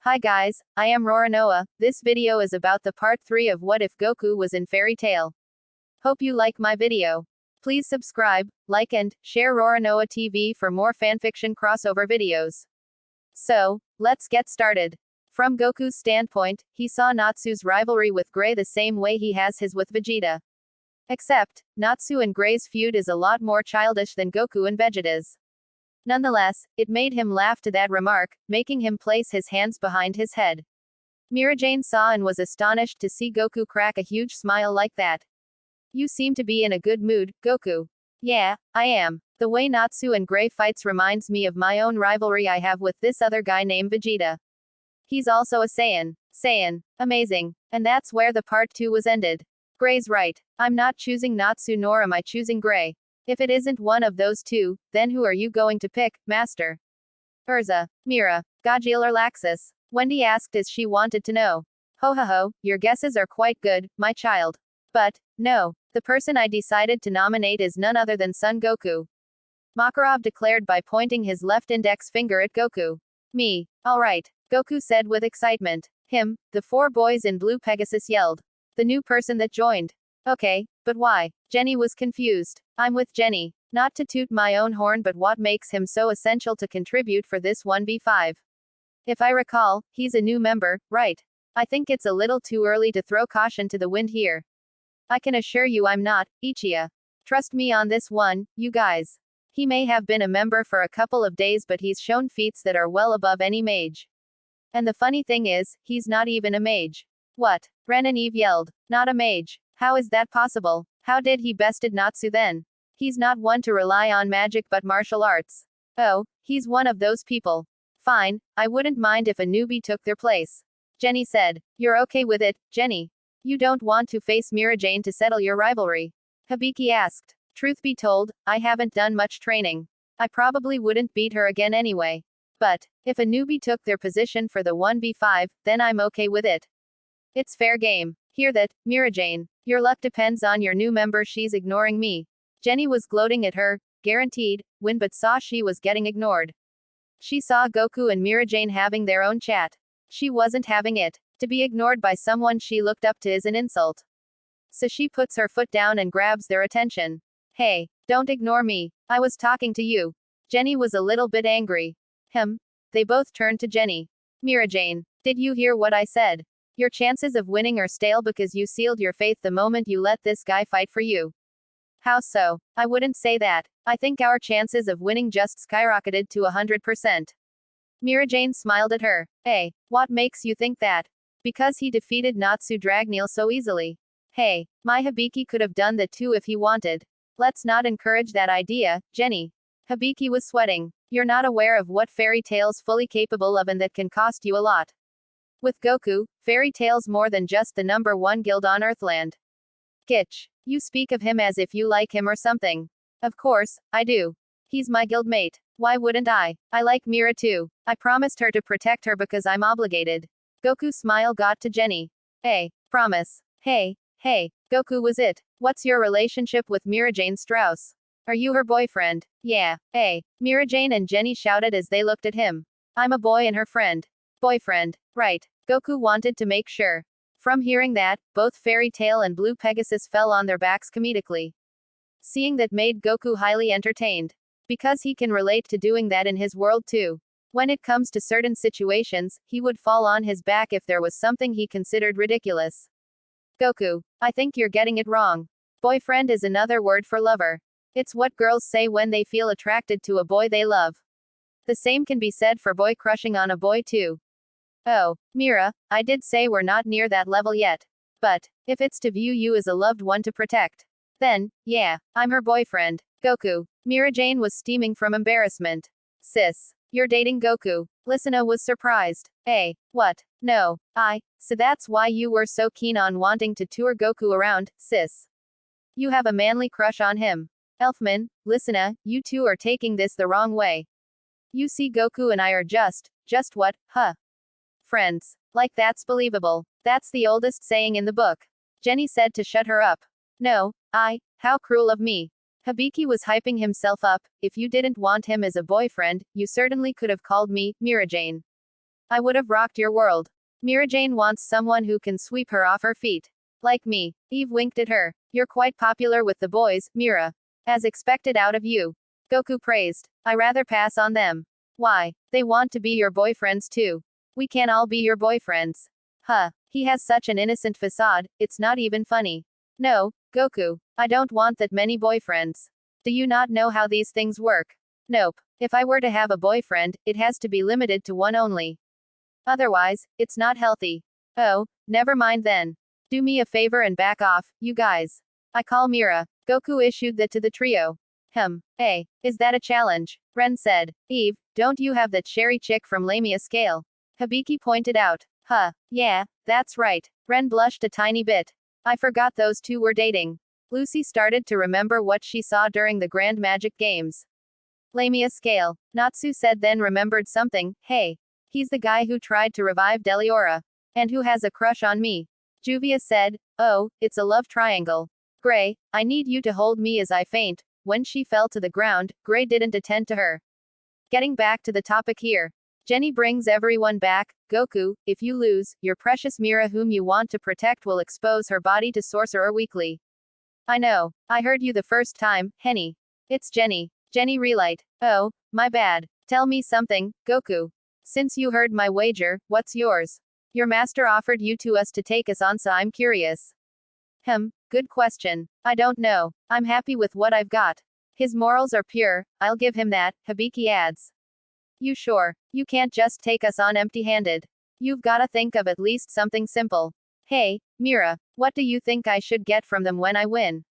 Hi guys, I am Roronoa. This video is about the part 3 of What If Goku Was in Fairy Tail. Hope you like my video. Please subscribe, like and share Roronoa TV for more fanfiction crossover videos. So, let's get started. From Goku's standpoint, he saw Natsu's rivalry with Gray the same way he has his with Vegeta. Except, Natsu and Gray's feud is a lot more childish than Goku and Vegeta's. Nonetheless, it made him laugh to that remark, making him place his hands behind his head. Mirajane saw and was astonished to see Goku crack a huge smile like that. You seem to be in a good mood, Goku. Yeah, I am. The way Natsu and Gray fights reminds me of my own rivalry I have with this other guy named Vegeta. He's also a Saiyan. Saiyan. Amazing. And that's where the part 2 was ended. Gray's right. I'm not choosing Natsu nor am I choosing Gray. If it isn't one of those two, then who are you going to pick, Master? Urza, Mira, Gajeel or Laxus? Wendy asked as she wanted to know. Ho ho ho, your guesses are quite good, my child. But, no, the person I decided to nominate is none other than Son Goku. Makarov declared by pointing his left index finger at Goku. Me. Alright, Goku said with excitement. Him, the four boys in Blue Pegasus yelled. The new person that joined. Okay, but why? Jenny was confused. I'm with Jenny. Not to toot my own horn, but what makes him so essential to contribute for this 1v5? If I recall, he's a new member, right? I think it's a little too early to throw caution to the wind here. I can assure you I'm not, Ichiya. Trust me on this one, you guys. He may have been a member for a couple of days, but he's shown feats that are well above any mage. And the funny thing is, he's not even a mage. What? Ren and Eve yelled. Not a mage. How is that possible? How did he bested Natsu then? He's not one to rely on magic but martial arts. Oh, he's one of those people. Fine, I wouldn't mind if a newbie took their place. Jenny said. You're okay with it, Jenny? You don't want to face Mirajane to settle your rivalry? Hibiki asked. Truth be told, I haven't done much training. I probably wouldn't beat her again anyway. But, if a newbie took their position for the 1v5, then I'm okay with it. It's fair game. Hear that, Mirajane? Your luck depends on your new member. She's ignoring me. Jenny was gloating at her, guaranteed, win, but saw she was getting ignored. She saw Goku and Mirajane having their own chat. She wasn't having it. To be ignored by someone she looked up to is an insult. So she puts her foot down and grabs their attention. Hey, don't ignore me. I was talking to you. Jenny was a little bit angry. They both turned to Jenny. Mirajane, did you hear what I said? Your chances of winning are stale because you sealed your fate the moment you let this guy fight for you. How so? I wouldn't say that. I think our chances of winning just skyrocketed to 100%. Mirajane smiled at her. Hey, what makes you think that? Because he defeated Natsu Dragneel so easily. Hey, my Hibiki could have done that too if he wanted. Let's not encourage that idea, Jenny. Hibiki was sweating. You're not aware of what Fairy Tail's fully capable of and that can cost you a lot. With Goku, Fairy Tail's more than just the number one guild on Earthland. Gitch. You speak of him as if you like him or something. Of course, I do. He's my guildmate. Why wouldn't I? I like Mira too. I promised her to protect her because I'm obligated. Goku's smile got to Jenny. Hey, promise. Hey, Goku was it. What's your relationship with Mirajane Strauss? Are you her boyfriend? Yeah. Hey, Mirajane and Jenny shouted as they looked at him. I'm a boy and her friend. Boyfriend. Right. Goku wanted to make sure. From hearing that, both Fairy Tail and Blue Pegasus fell on their backs comedically. Seeing that made Goku highly entertained. Because he can relate to doing that in his world too. When it comes to certain situations, he would fall on his back if there was something he considered ridiculous. Goku, I think you're getting it wrong. Boyfriend is another word for lover. It's what girls say when they feel attracted to a boy they love. The same can be said for boy crushing on a boy too. Oh, Mira, I did say we're not near that level yet. But, if it's to view you as a loved one to protect, then, yeah, I'm her boyfriend. Goku. Mirajane was steaming from embarrassment. Sis, you're dating Goku. Listener was surprised. What? No, so that's why you were so keen on wanting to tour Goku around, sis. You have a manly crush on him. Elfman, Listener, you two are taking this the wrong way. You see, Goku and I are just what, friends. Like that's believable. That's the oldest saying in the book. Jenny said to shut her up. No, how cruel of me. Hibiki was hyping himself up. If you didn't want him as a boyfriend, you certainly could have called me Mirajane. I would have rocked your world. Mirajane wants someone who can sweep her off her feet. Like me. Eve winked at her. You're quite popular with the boys, Mira. As expected out of you. Goku praised. I rather pass on them. Why? They want to be your boyfriends too. We can all be your boyfriends. Huh. He has such an innocent facade, it's not even funny. No, Goku. I don't want that many boyfriends. Do you not know how these things work? Nope. If I were to have a boyfriend, it has to be limited to one only. Otherwise, it's not healthy. Oh, never mind then. Do me a favor and back off, you guys. I call Mira. Goku issued that to the trio. Hey, is that a challenge? Ren said. Eve, don't you have that sherry chick from Lamia Scale? Hibiki pointed out. Huh, yeah, that's right. Ren blushed a tiny bit. I forgot those two were dating. Lucy started to remember what she saw during the Grand Magic Games. Lamia Scale. Natsu said, then remembered something. Hey. He's the guy who tried to revive Deliora. And who has a crush on me. Juvia said. Oh, it's a love triangle. Gray, I need you to hold me as I faint. When she fell to the ground, Gray didn't attend to her. Getting back to the topic here. Jenny brings everyone back. Goku, if you lose, your precious Mira whom you want to protect will expose her body to Sorcerer Weekly. I know. I heard you the first time, Henny. It's Jenny. Jenny relight. Oh, my bad. Tell me something, Goku. Since you heard my wager, what's yours? Your master offered you to us to take us on, so I'm curious. Good question. I don't know. I'm happy with what I've got. His morals are pure, I'll give him that, Hibiki adds. You sure? You can't just take us on empty-handed. You've gotta think of at least something simple. Hey, Mira, what do you think I should get from them when I win?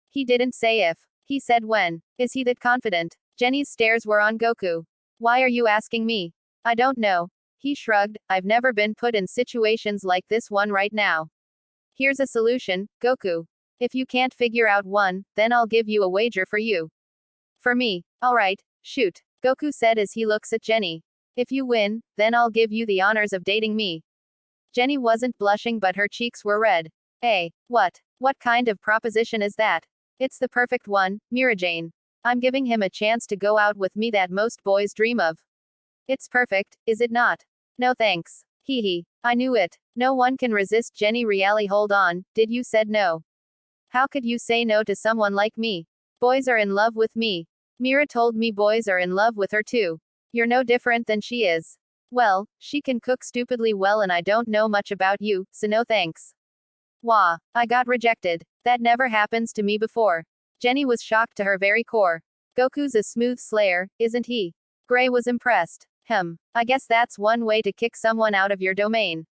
He didn't say if. He said when. Is he that confident? Jenny's stares were on Goku. Why are you asking me? I don't know. He shrugged. I've never been put in situations like this one right now. Here's a solution, Goku. If you can't figure out one, then I'll give you a wager for you. For me. Alright, shoot. Goku said as he looks at Jenny. If you win, then I'll give you the honors of dating me. Jenny wasn't blushing, but her cheeks were red. Hey, what? What kind of proposition is that? It's the perfect one, Mirajane. I'm giving him a chance to go out with me that most boys dream of. It's perfect, is it not? No thanks. Hee hee. I knew it. No one can resist Jenny really. Hold on, did you said no? How could you say no to someone like me? Boys are in love with me. Mira told me boys are in love with her too. You're no different than she is. Well, she can cook stupidly well and I don't know much about you, so no thanks. Wah, I got rejected. That never happens to me before. Jenny was shocked to her very core. Goku's a smooth slayer, isn't he? Gray was impressed. I guess that's one way to kick someone out of your domain.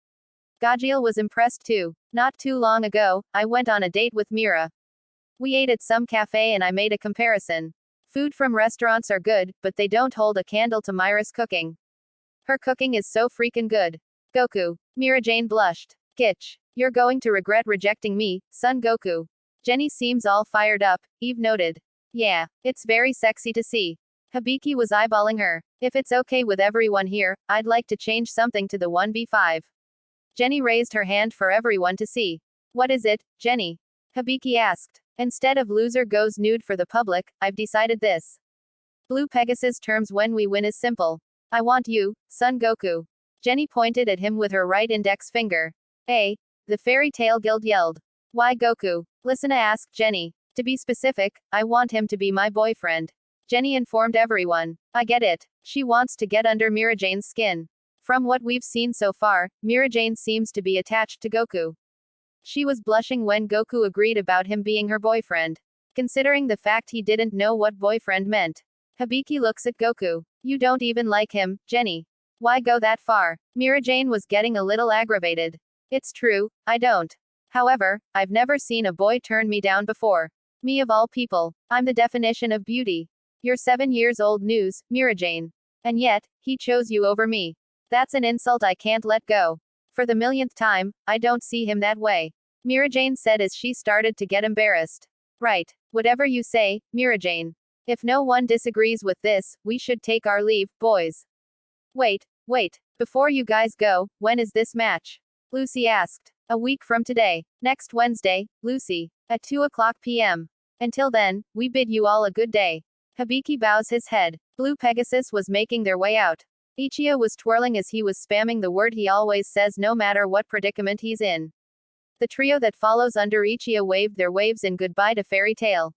Gajiel was impressed too. Not too long ago, I went on a date with Mira. We ate at some cafe and I made a comparison. Food from restaurants are good, but they don't hold a candle to Mira's cooking. Her cooking is so freaking good. Goku. Mirajane blushed. Gitch. You're going to regret rejecting me, son Goku. Jenny seems all fired up, Eve noted. Yeah, it's very sexy to see. Hibiki was eyeballing her. If it's okay with everyone here, I'd like to change something to the 1v5. Jenny raised her hand for everyone to see. What is it, Jenny? Hibiki asked. Instead of loser goes nude for the public, I've decided this. Blue Pegasus terms when we win is simple. I want you, son Goku. Jenny pointed at him with her right index finger. The Fairy Tail Guild yelled. Why Goku? Listen, asked Jenny. To be specific, I want him to be my boyfriend. Jenny informed everyone. I get it. She wants to get under Mirajane's skin. From what we've seen so far, Mirajane seems to be attached to Goku. She was blushing when Goku agreed about him being her boyfriend. Considering the fact he didn't know what boyfriend meant. Hibiki looks at Goku. You don't even like him, Jenny. Why go that far? Mirajane was getting a little aggravated. It's true, I don't. However, I've never seen a boy turn me down before. Me of all people. I'm the definition of beauty. You're 7 years old news, Mirajane. And yet, he chose you over me. That's an insult I can't let go. For the millionth time, I don't see him that way. Mirajane said as she started to get embarrassed. Right. Whatever you say, Mirajane. If no one disagrees with this, we should take our leave, boys. Wait. Before you guys go, when is this match? Lucy asked. A week from today. Next Wednesday, Lucy. At 2:00 p.m. Until then, we bid you all a good day. Hibiki bows his head. Blue Pegasus was making their way out. Ichia was twirling as he was spamming the word he always says no matter what predicament he's in. The trio that follows under Ichia waved their waves in goodbye to Fairy Tail.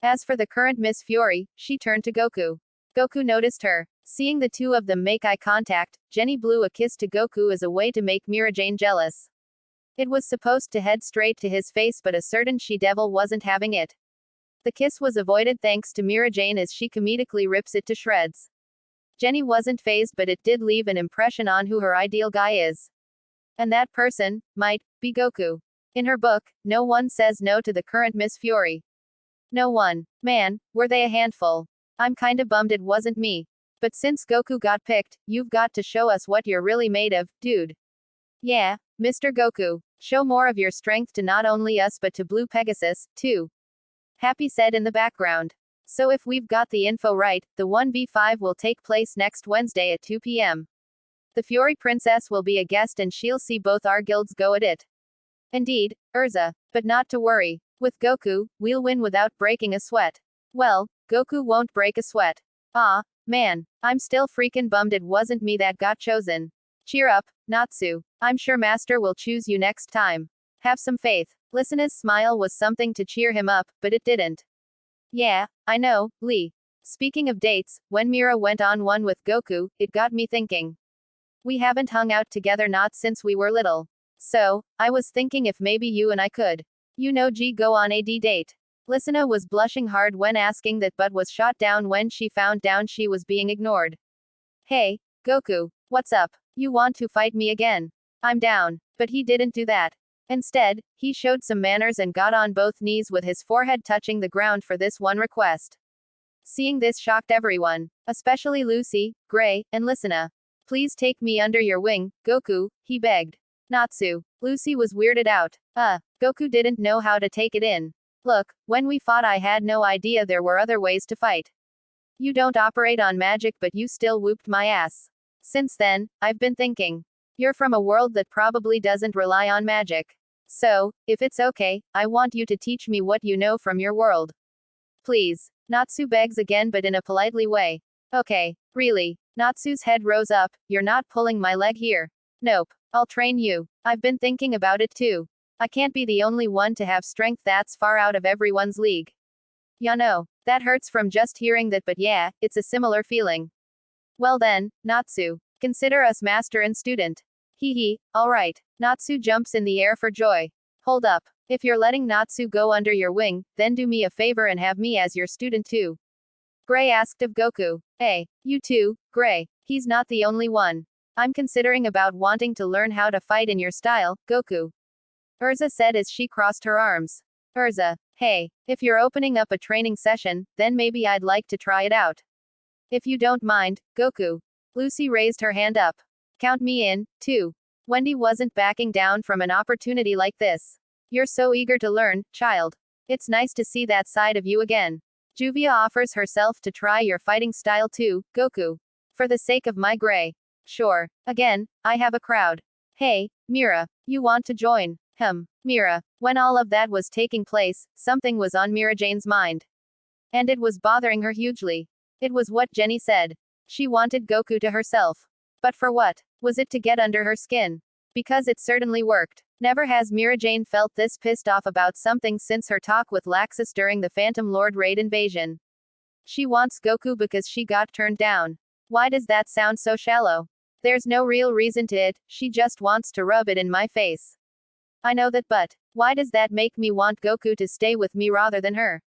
As for the current Miss Fury, she turned to Goku. Goku noticed her. Seeing the two of them make eye contact, Jenny blew a kiss to Goku as a way to make Mirajane jealous. It was supposed to head straight to his face, but a certain she-devil wasn't having it. The kiss was avoided thanks to Mirajane as she comedically rips it to shreds. Jenny wasn't fazed, but it did leave an impression on who her ideal guy is. And that person might be Goku. In her book, no one says no to the current Miss Fury. No one. Man, were they a handful. I'm kinda bummed it wasn't me. But since Goku got picked, you've got to show us what you're really made of, dude. Yeah, Mr. Goku. Show more of your strength to not only us but to Blue Pegasus, too. Happy said in the background. So if we've got the info right, the 1v5 will take place next Wednesday at 2 p.m. The Fury Princess will be a guest and she'll see both our guilds go at it. Indeed, Urza. But not to worry. With Goku, we'll win without breaking a sweat. Well, Goku won't break a sweat. Ah, man. I'm still freaking bummed it wasn't me that got chosen. Cheer up, Natsu. I'm sure Master will choose you next time. Have some faith. Listener's smile was something to cheer him up, but it didn't. Yeah, I know, Lee. Speaking of dates, when Mira went on one with Goku, it got me thinking. We haven't hung out together not since we were little. So, I was thinking if maybe you and I could. Go on a date. Listener was blushing hard when asking that but was shot down when she found down she was being ignored. Hey, Goku, what's up? You want to fight me again? I'm down. But he didn't do that. Instead, he showed some manners and got on both knees with his forehead touching the ground for this one request. Seeing this shocked everyone, especially Lucy, Gray, and Listener. Please take me under your wing, Goku, he begged. Natsu. Lucy was weirded out. Goku didn't know how to take it in. Look, when we fought I had no idea there were other ways to fight. You don't operate on magic but you still whooped my ass. Since then, I've been thinking. You're from a world that probably doesn't rely on magic. So, if it's okay, I want you to teach me what you know from your world. Please. Natsu begs again but in a politely way. Okay, really. Natsu's head rose up. You're not pulling my leg here. Nope. I'll train you. I've been thinking about it too. I can't be the only one to have strength that's far out of everyone's league. Ya know. That hurts from just hearing that, but yeah, it's a similar feeling. Well then, Natsu. Consider us master and student. Hee hee, alright. Natsu jumps in the air for joy. Hold up. If you're letting Natsu go under your wing, then do me a favor and have me as your student too. Gray asked of Goku. Hey, you too, Gray. He's not the only one. I'm considering about wanting to learn how to fight in your style, Goku. Urza said as she crossed her arms. Urza, hey, if you're opening up a training session, then maybe I'd like to try it out. If you don't mind, Goku. Lucy raised her hand up. Count me in, too. Wendy wasn't backing down from an opportunity like this. You're so eager to learn, child. It's nice to see that side of you again. Juvia offers herself to try your fighting style too, Goku. For the sake of my Gray. Sure. Again, I have a crowd. Hey, Mira, you want to join? Mira. When all of that was taking place, something was on Mirajane's mind. And it was bothering her hugely. It was what Jenny said. She wanted Goku to herself. But for what? Was it to get under her skin? Because it certainly worked. Never has Mirajane felt this pissed off about something since her talk with Laxus during the Phantom Lord raid invasion. She wants Goku because she got turned down. Why does that sound so shallow? There's no real reason to it, she just wants to rub it in my face. I know that, but why does that make me want Goku to stay with me rather than her?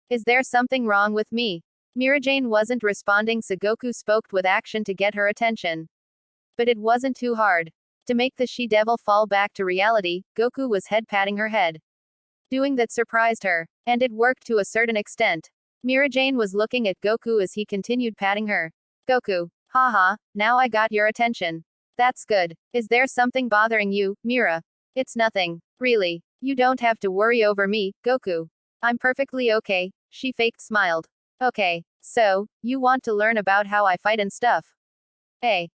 Is there something wrong with me? Mirajane wasn't responding, so Goku spoke with action to get her attention. But it wasn't too hard. To make the she-devil fall back to reality, Goku was head-patting her head. Doing that surprised her. And it worked to a certain extent. Mirajane was looking at Goku as he continued patting her. Goku. Haha, now I got your attention. That's good. Is there something bothering you, Mira? It's nothing. Really. You don't have to worry over me, Goku. I'm perfectly okay, she faked smiled. Okay. So, you want to learn about how I fight and stuff? Hey,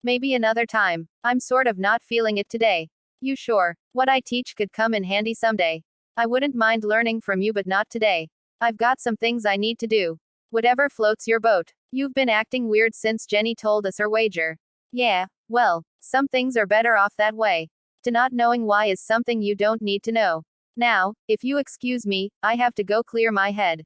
maybe another time. I'm sort of not feeling it today. You sure? What I teach could come in handy someday. I wouldn't mind learning from you but not today. I've got some things I need to do. Whatever floats your boat. You've been acting weird since Jenny told us her wager. Yeah, well, some things are better off that way. To not knowing why is something you don't need to know. Now, if you excuse me, I have to go clear my head.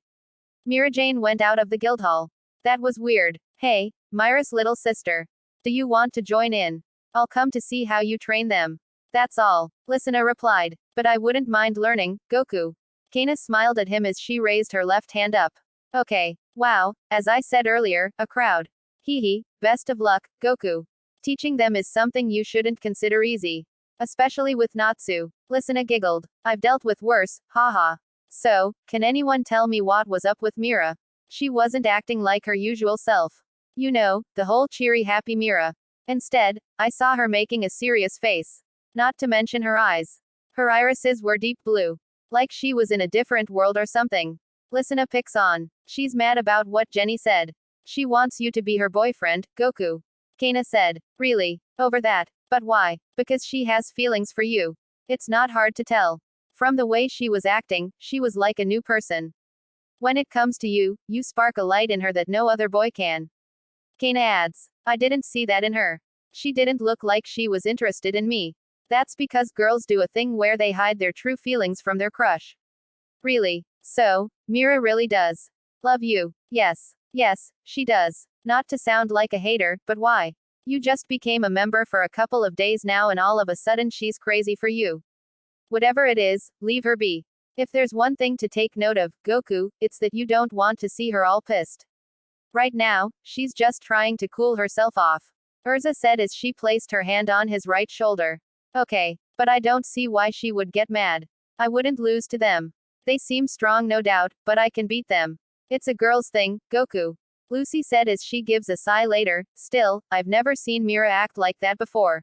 Mirajane went out of the guildhall. That was weird. Hey, Myra's little sister. Do you want to join in? I'll come to see how you train them. That's all. Listener replied. But I wouldn't mind learning, Goku. Kana smiled at him as she raised her left hand up. Okay. Wow, as I said earlier, a crowd. Hee hee, best of luck, Goku. Teaching them is something you shouldn't consider easy. Especially with Natsu. Listener giggled. I've dealt with worse, haha. So, can anyone tell me what was up with Mira? She wasn't acting like her usual self. You know, the whole cheery happy Mira. Instead, I saw her making a serious face. Not to mention her eyes. Her irises were deep blue. Like she was in a different world or something. Listener picks on. She's mad about what Jenny said. She wants you to be her boyfriend, Goku. Kana said. Really? Over that? But why? Because she has feelings for you. It's not hard to tell. From the way she was acting, she was like a new person. When it comes to you, you spark a light in her that no other boy can. Kana adds. I didn't see that in her. She didn't look like she was interested in me. That's because girls do a thing where they hide their true feelings from their crush. Really? So, Mira really does. Love you. Yes. Yes, she does. Not to sound like a hater, but why? You just became a member for a couple of days now and all of a sudden she's crazy for you. Whatever it is, leave her be. If there's one thing to take note of, Goku, it's that you don't want to see her all pissed. Right now, she's just trying to cool herself off. Urza said as she placed her hand on his right shoulder. Okay, but I don't see why she would get mad. I wouldn't lose to them. They seem strong no doubt, but I can beat them. It's a girl's thing, Goku. Lucy said as she gives a sigh later. Still, I've never seen Mira act like that before.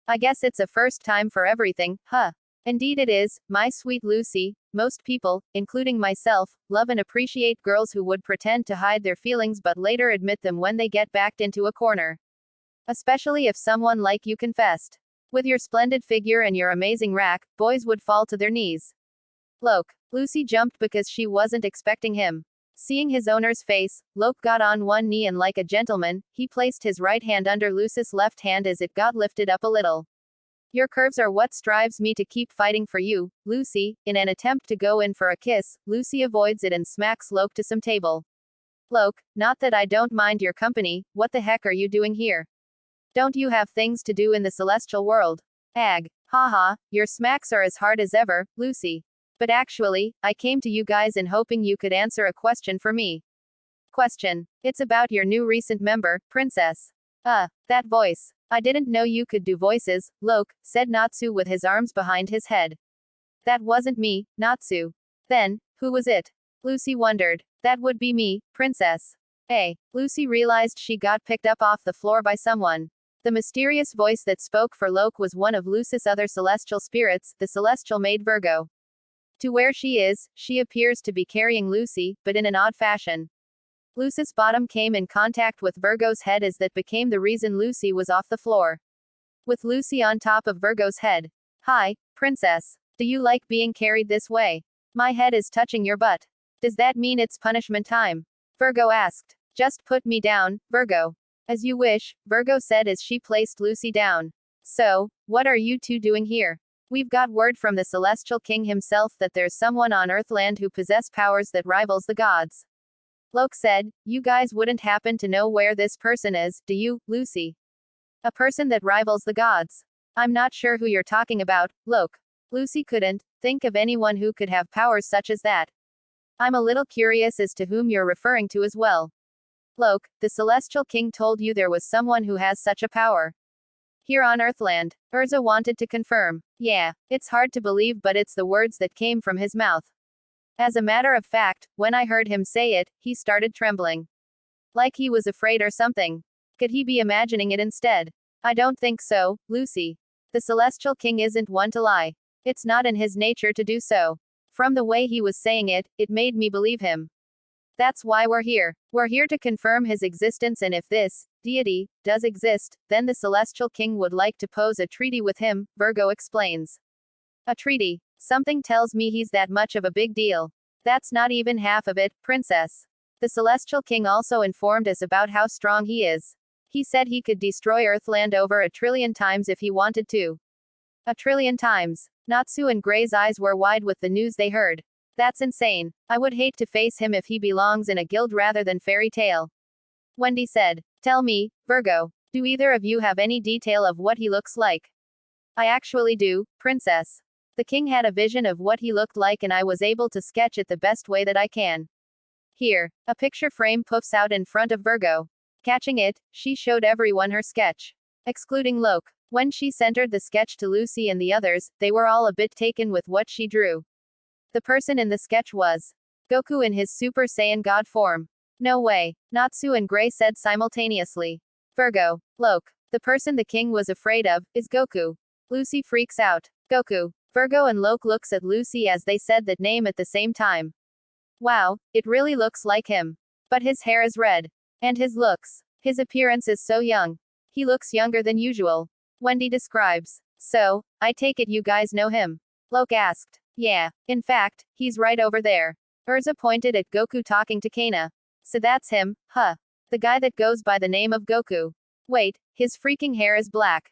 I guess it's a first time for everything, huh? Indeed it is, my sweet Lucy. Most people, including myself, love and appreciate girls who would pretend to hide their feelings but later admit them when they get backed into a corner. Especially if someone like you confessed. With your splendid figure and your amazing rack, boys would fall to their knees. Loke. Lucy jumped because she wasn't expecting him. Seeing his owner's face, Loke got on one knee and like a gentleman, he placed his right hand under Lucy's left hand as it got lifted up a little. Your curves are what drives me to keep fighting for you, Lucy. In an attempt to go in for a kiss, Lucy avoids it and smacks Loke to some table. Loke, not that I don't mind your company, what the heck are you doing here? Don't you have things to do in the celestial world? Ag. Haha, your smacks are as hard as ever, Lucy. But actually, I came to you guys in hoping you could answer a question for me. Question. It's about your new recent member, Princess. That voice. I didn't know you could do voices, Loke, said Natsu with his arms behind his head. That wasn't me, Natsu. Then, who was it? Lucy wondered. That would be me, Princess. Lucy realized she got picked up off the floor by someone. The mysterious voice that spoke for Loke was one of Lucy's other celestial spirits, the celestial maid Virgo. To where she is, she appears to be carrying Lucy, but in an odd fashion. Lucy's bottom came in contact with Virgo's head as that became the reason Lucy was off the floor. With Lucy on top of Virgo's head. Hi, Princess. Do you like being carried this way? My head is touching your butt. Does that mean it's punishment time? Virgo asked. Just put me down, Virgo. As you wish, Virgo said as she placed Lucy down. So, what are you two doing here? We've got word from the Celestial King himself that there's someone on Earthland who possess powers that rivals the gods. Loke said, you guys wouldn't happen to know where this person is, do you, Lucy? A person that rivals the gods. I'm not sure who you're talking about, Loke. Lucy couldn't think of anyone who could have powers such as that. I'm a little curious as to whom you're referring to as well. Loke, the Celestial King told you there was someone who has such a power. Here on Earthland, Urza wanted to confirm. Yeah, it's hard to believe but it's the words that came from his mouth. As a matter of fact, when I heard him say it, he started trembling. Like he was afraid or something. Could he be imagining it instead? I don't think so, Lucy. The Celestial King isn't one to lie. It's not in his nature to do so. From the way he was saying it, it made me believe him. That's why we're here. We're here to confirm his existence and if this deity does exist, then the Celestial King would like to pose a treaty with him, Virgo explains. A treaty. Something tells me he's that much of a big deal. That's not even half of it, Princess. The Celestial King also informed us about how strong he is. He said he could destroy Earthland over 1,000,000,000,000 times if he wanted to. 1,000,000,000,000 times. Natsu and Gray's eyes were wide with the news they heard. That's insane. I would hate to face him if he belongs in a guild rather than Fairy Tail. Wendy said. Tell me, Virgo, do either of you have any detail of what he looks like? I actually do, Princess. The king had a vision of what he looked like and I was able to sketch it the best way that I can. Here, a picture frame puffs out in front of Virgo. Catching it, she showed everyone her sketch. Excluding Loke. When she centered the sketch to Lucy and the others, they were all a bit taken with what she drew. The person in the sketch was Goku in his Super Saiyan God form. No way, Natsu and Gray said simultaneously. Virgo, Loke. The person the king was afraid of, is Goku. Lucy freaks out. Goku. Virgo and Loke looks at Lucy as they said that name at the same time. Wow, it really looks like him. But his hair is red. And his looks. His appearance is so young. He looks younger than usual. Wendy describes. So, I take it you guys know him? Loke asked. Yeah, in fact, he's right over there. Urza pointed at Goku talking to Kana. So that's him, huh? The guy that goes by the name of Goku. Wait, his freaking hair is black.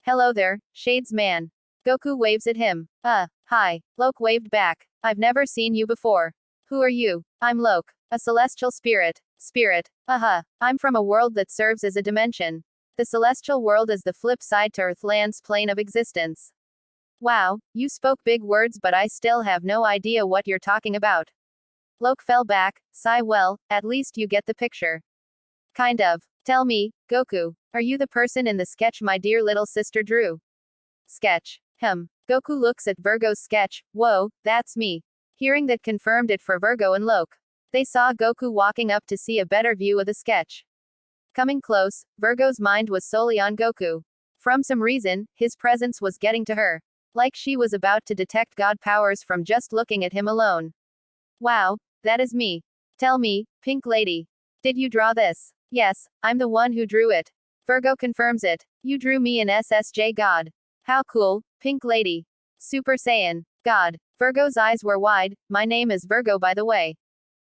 Hello there, Shades man. Goku waves at him. Hi. Loke waved back. I've never seen you before. Who are you? I'm Loke. A celestial spirit. Spirit. I'm from a world that serves as a dimension. The celestial world is the flip side to Earthland's plane of existence. Wow, you spoke big words but I still have no idea what you're talking about. Loke fell back, sigh well, at least you get the picture. Kind of. Tell me, Goku, are you the person in the sketch my dear little sister drew? Sketch. Goku looks at Virgo's sketch. Whoa, that's me. Hearing that confirmed it for Virgo and Loke. They saw Goku walking up to see a better view of the sketch. Coming close, Virgo's mind was solely on Goku. From some reason, his presence was getting to her. Like she was about to detect God powers from just looking at him alone. Wow, that is me. Tell me, Pink Lady. Did you draw this? Yes, I'm the one who drew it. Virgo confirms it. You drew me an SSJ God. How cool, Pink Lady. Super Saiyan. God. Virgo's eyes were wide. My name is Virgo by the way.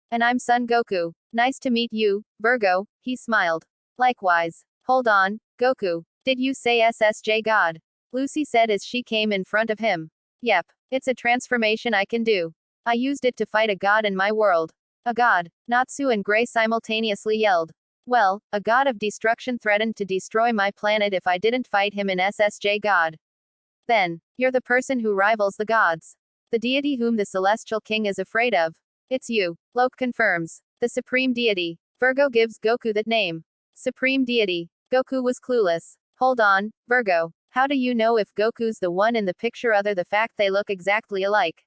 And I'm Son Goku. Nice to meet you, Virgo, he smiled. Likewise. Hold on, Goku. Did you say SSJ God? Lucy said as she came in front of him. Yep. It's a transformation I can do. I used it to fight a god in my world. A god. Natsu and Gray simultaneously yelled. Well, a god of destruction threatened to destroy my planet if I didn't fight him in SSJ God. Then, you're the person who rivals the gods. The deity whom the Celestial King is afraid of. It's you, Loke confirms. The Supreme Deity. Virgo gives Goku that name. Supreme Deity. Goku was clueless. Hold on, Virgo. How do you know if Goku's the one in the picture other the fact they look exactly alike?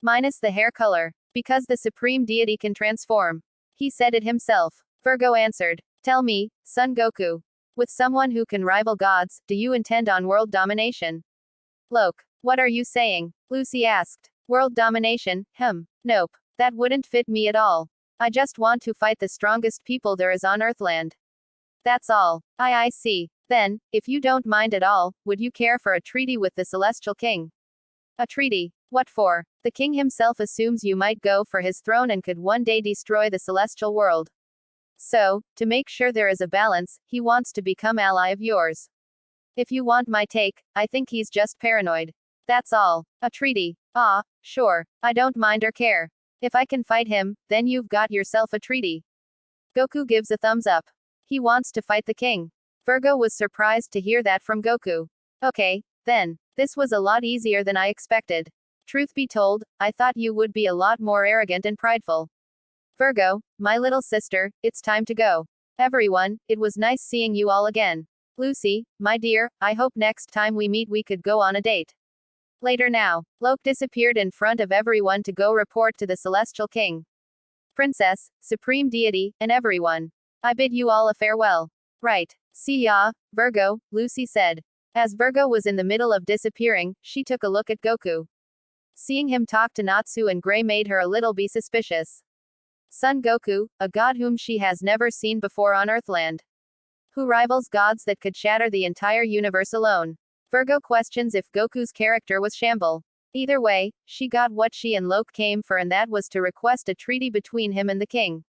Minus the hair color. Because the Supreme Deity can transform. He said it himself. Virgo answered. Tell me, Son Goku. With someone who can rival gods, do you intend on world domination? Loke. What are you saying? Lucy asked. World domination, nope. That wouldn't fit me at all. I just want to fight the strongest people there is on Earthland. That's all. I see. Then, if you don't mind at all, would you care for a treaty with the Celestial King? A treaty? What for? The king himself assumes you might go for his throne and could one day destroy the celestial world. So, to make sure there is a balance, he wants to become ally of yours. If you want my take, I think he's just paranoid. That's all. A treaty. Sure. I don't mind or care. If I can fight him, then you've got yourself a treaty. Goku gives a thumbs up. He wants to fight the king. Virgo was surprised to hear that from Goku. Okay, then. This was a lot easier than I expected. Truth be told, I thought you would be a lot more arrogant and prideful. Virgo, my little sister, it's time to go. Everyone, it was nice seeing you all again. Lucy, my dear, I hope next time we meet we could go on a date. Later now, Loke disappeared in front of everyone to go report to the Celestial King. Princess, Supreme Deity, and everyone. I bid you all a farewell. Right. See ya, Virgo, Lucy said. As Virgo was in the middle of disappearing, she took a look at Goku. Seeing him talk to Natsu and Gray made her a little be suspicious. Son Goku, a god whom she has never seen before on Earthland. Who rivals gods that could shatter the entire universe alone. Virgo questions if Goku's character was shamble. Either way, she got what she and Loke came for and that was to request a treaty between him and the king.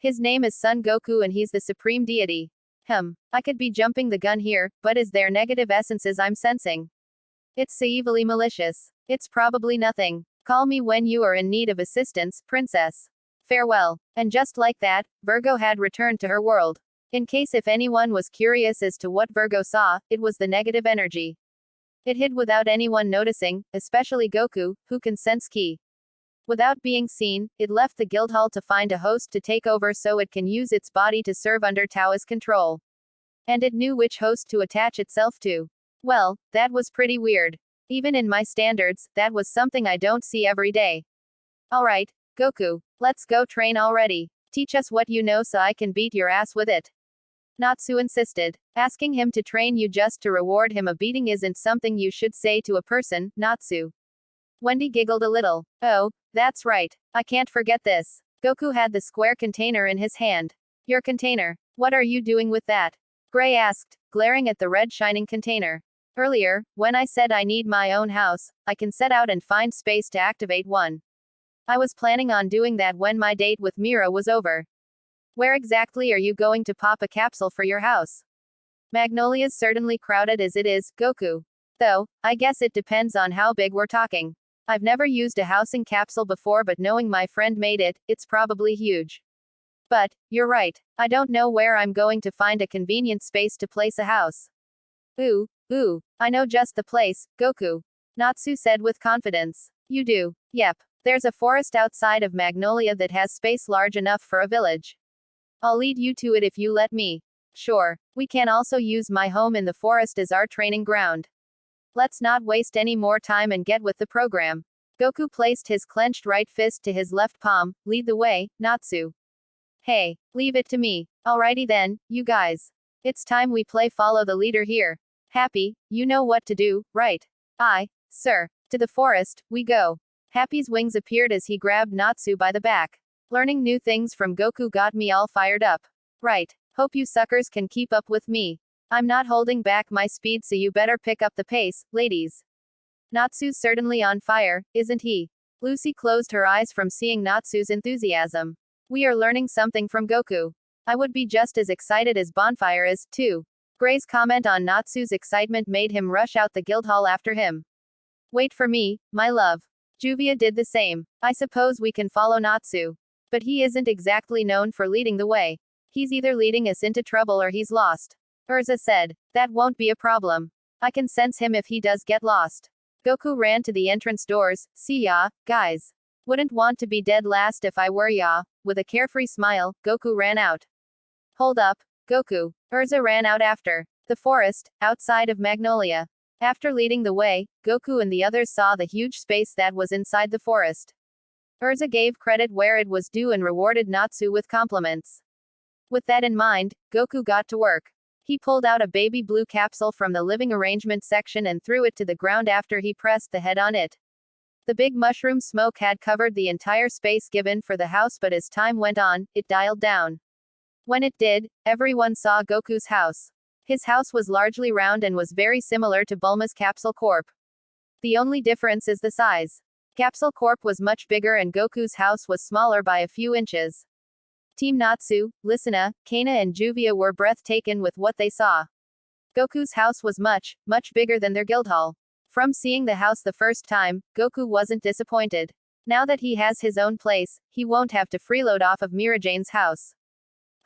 His name is Son Goku and he's the supreme deity. I could be jumping the gun here, but is there negative essences I'm sensing? It's so evilly malicious. It's probably nothing. Call me when you are in need of assistance, princess. Farewell. And just like that, Virgo had returned to her world. In case if anyone was curious as to what Virgo saw, it was the negative energy. It hid without anyone noticing, especially Goku, who can sense ki. Without being seen, it left the Guildhall to find a host to take over so it can use its body to serve under Tao's control. And it knew which host to attach itself to. Well, that was pretty weird. Even in my standards, that was something I don't see every day. Alright, Goku, let's go train already. Teach us what you know so I can beat your ass with it. Natsu insisted. Asking him to train you just to reward him a beating isn't something you should say to a person, Natsu. Wendy giggled a little. Oh, that's right. I can't forget this. Goku had the square container in his hand. Your container. What are you doing with that? Gray asked, glaring at the red shining container. Earlier, when I said I need my own house, I can set out and find space to activate one. I was planning on doing that when my date with Mira was over. Where exactly are you going to pop a capsule for your house? Magnolia's certainly crowded as it is, Goku. Though, I guess it depends on how big we're talking. I've never used a housing capsule before, but knowing my friend made it, it's probably huge. But, you're right. I don't know where I'm going to find a convenient space to place a house. Ooh, I know just the place, Goku. Natsu said with confidence. You do. Yep. There's a forest outside of Magnolia that has space large enough for a village. I'll lead you to it if you let me. Sure. We can also use my home in the forest as our training ground. Let's not waste any more time and get with the program. Goku placed his clenched right fist to his left palm. Lead the way, Natsu. Hey, leave it to me. Alrighty then, you guys. It's time we play follow the leader here. Happy, you know what to do, right? Aye, sir. To the forest, we go. Happy's wings appeared as he grabbed Natsu by the back. Learning new things from Goku got me all fired up. Right. Hope you suckers can keep up with me. I'm not holding back my speed, so you better pick up the pace, ladies. Natsu's certainly on fire, isn't he? Lucy closed her eyes from seeing Natsu's enthusiasm. We are learning something from Goku. I would be just as excited as Bonfire is, too. Gray's comment on Natsu's excitement made him rush out the Guildhall after him. Wait for me, my love. Juvia did the same. I suppose we can follow Natsu. But he isn't exactly known for leading the way. He's either leading us into trouble or he's lost. Urza said. That won't be a problem. I can sense him if he does get lost. Goku ran to the entrance doors. See ya, guys. Wouldn't want to be dead last if I were ya. With a carefree smile, Goku ran out. Hold up, Goku. Urza ran out after. The forest, outside of Magnolia. After leading the way, Goku and the others saw the huge space that was inside the forest. Urza gave credit where it was due and rewarded Natsu with compliments. With that in mind, Goku got to work. He pulled out a baby blue capsule from the living arrangement section and threw it to the ground after he pressed the head on it. The big mushroom smoke had covered the entire space given for the house, but as time went on, it dialed down. When it did, everyone saw Goku's house. His house was largely round and was very similar to Bulma's Capsule Corp. The only difference is the size. Capsule Corp was much bigger and Goku's house was smaller by a few inches. Team Natsu, Lisana, Kana and Juvia were breathtaken with what they saw. Goku's house was much bigger than their Guildhall. From seeing the house the first time, Goku wasn't disappointed. Now that he has his own place, he won't have to freeload off of Mirajane's house.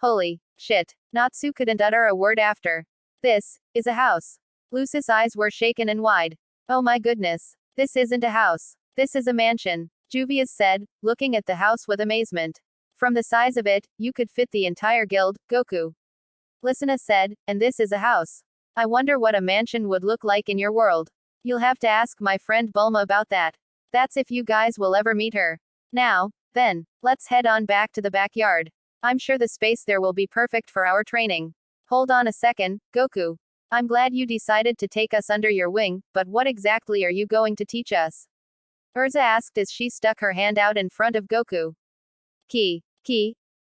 Holy shit. Natsu couldn't utter a word after. This is a house. Lucy's eyes were shaken and wide. Oh my goodness. This isn't a house. This is a mansion. Juvia said, looking at the house with amazement. From the size of it, you could fit the entire guild, Goku. Lisana said, and this is a house. I wonder what a mansion would look like in your world. You'll have to ask my friend Bulma about that. That's if you guys will ever meet her. Now, then, let's head on back to the backyard. I'm sure the space there will be perfect for our training. Hold on a second, Goku. I'm glad you decided to take us under your wing, but what exactly are you going to teach us? Urza asked as she stuck her hand out in front of Goku. Ki,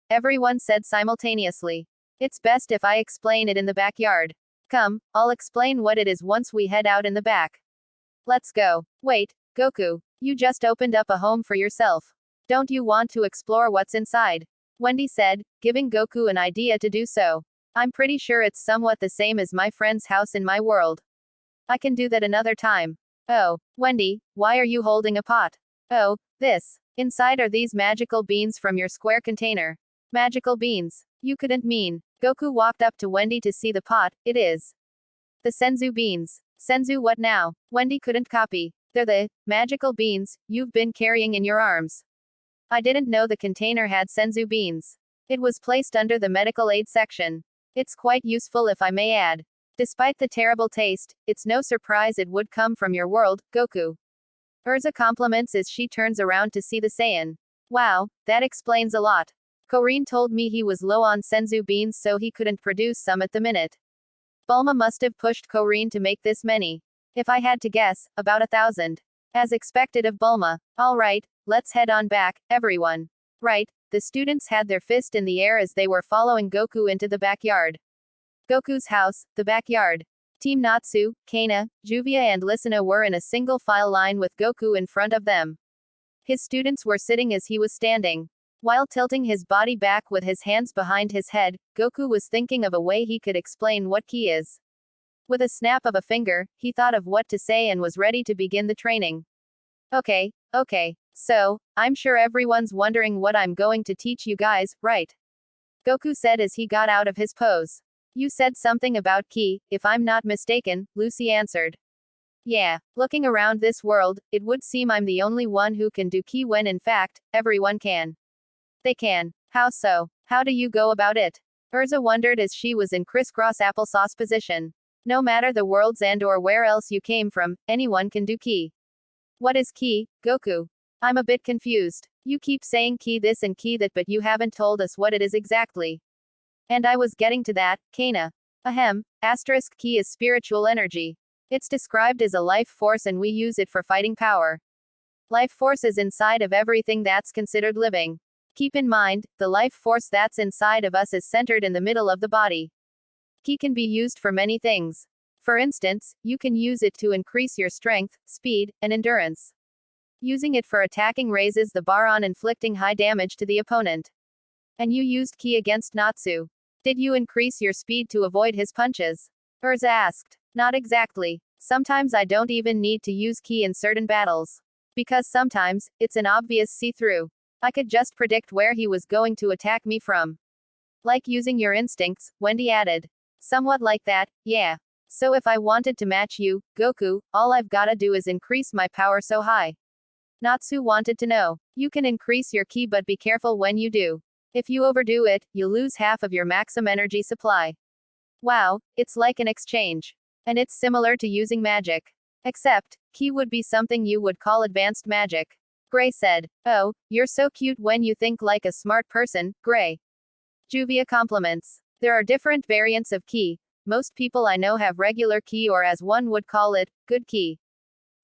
everyone said simultaneously. It's best if I explain it in the backyard. Come, I'll explain what it is once we head out in the back. Let's go. Wait, Goku, you just opened up a home for yourself. Don't you want to explore what's inside? Wendy said, giving Goku an idea to do so. I'm pretty sure it's somewhat the same as my friend's house in my world. I can do that another time. Oh, Wendy, why are you holding a pot? Oh, this. Inside are these magical beans from your square container. Magical beans. You couldn't mean. Goku walked up to Wendy to see the pot. It is. The senzu beans. Senzu what now? Wendy couldn't copy. They're the magical beans you've been carrying in your arms. I didn't know the container had senzu beans. It was placed under the medical aid section. It's quite useful if I may add. Despite the terrible taste, it's no surprise it would come from your world, Goku. Urza compliments as she turns around to see the Saiyan. Wow, that explains a lot. Korin told me he was low on senzu beans so he couldn't produce some at the minute. Bulma must have pushed Korin to make this many. If I had to guess, about 1,000. As expected of Bulma. Alright, let's head on back, everyone. Right, the students had their fist in the air as they were following Goku into the backyard. Goku's house, the backyard. Team Natsu, Kana, Juvia and Lysina were in a single file line with Goku in front of them. His students were sitting as he was standing. While tilting his body back with his hands behind his head, Goku was thinking of a way he could explain what ki is. With a snap of a finger, he thought of what to say and was ready to begin the training. Okay. So, I'm sure everyone's wondering what I'm going to teach you guys, right? Goku said as he got out of his pose. You said something about ki, if I'm not mistaken, Lucy answered. Yeah, looking around this world, it would seem I'm the only one who can do ki when in fact, everyone can. They can. How so? How do you go about it? Urza wondered as she was in crisscross applesauce position. No matter the world's end or where else you came from, anyone can do ki. What is ki, Goku? I'm a bit confused. You keep saying ki this and ki that but you haven't told us what it is exactly. And I was getting to that, Kana. Ahem, asterisk ki is spiritual energy. It's described as a life force and we use it for fighting power. Life force is inside of everything that's considered living. Keep in mind, the life force that's inside of us is centered in the middle of the body. Ki can be used for many things. For instance, you can use it to increase your strength, speed, and endurance. Using it for attacking raises the bar on inflicting high damage to the opponent. And you used ki against Natsu. Did you increase your speed to avoid his punches? Urza asked. Not exactly. Sometimes I don't even need to use ki in certain battles. Because sometimes, it's an obvious see-through. I could just predict where he was going to attack me from. Like using your instincts, Wendy added. Somewhat like that, yeah. So if I wanted to match you, Goku, all I've gotta do is increase my power so high. Natsu wanted to know. You can increase your ki but be careful when you do. If you overdo it, you'll lose half of your maximum energy supply. Wow, it's like an exchange. And it's similar to using magic. Except, ki would be something you would call advanced magic. Gray said. Oh, you're so cute when you think like a smart person, Gray. Juvia compliments. There are different variants of ki. Most people I know have regular ki or as one would call it, good ki.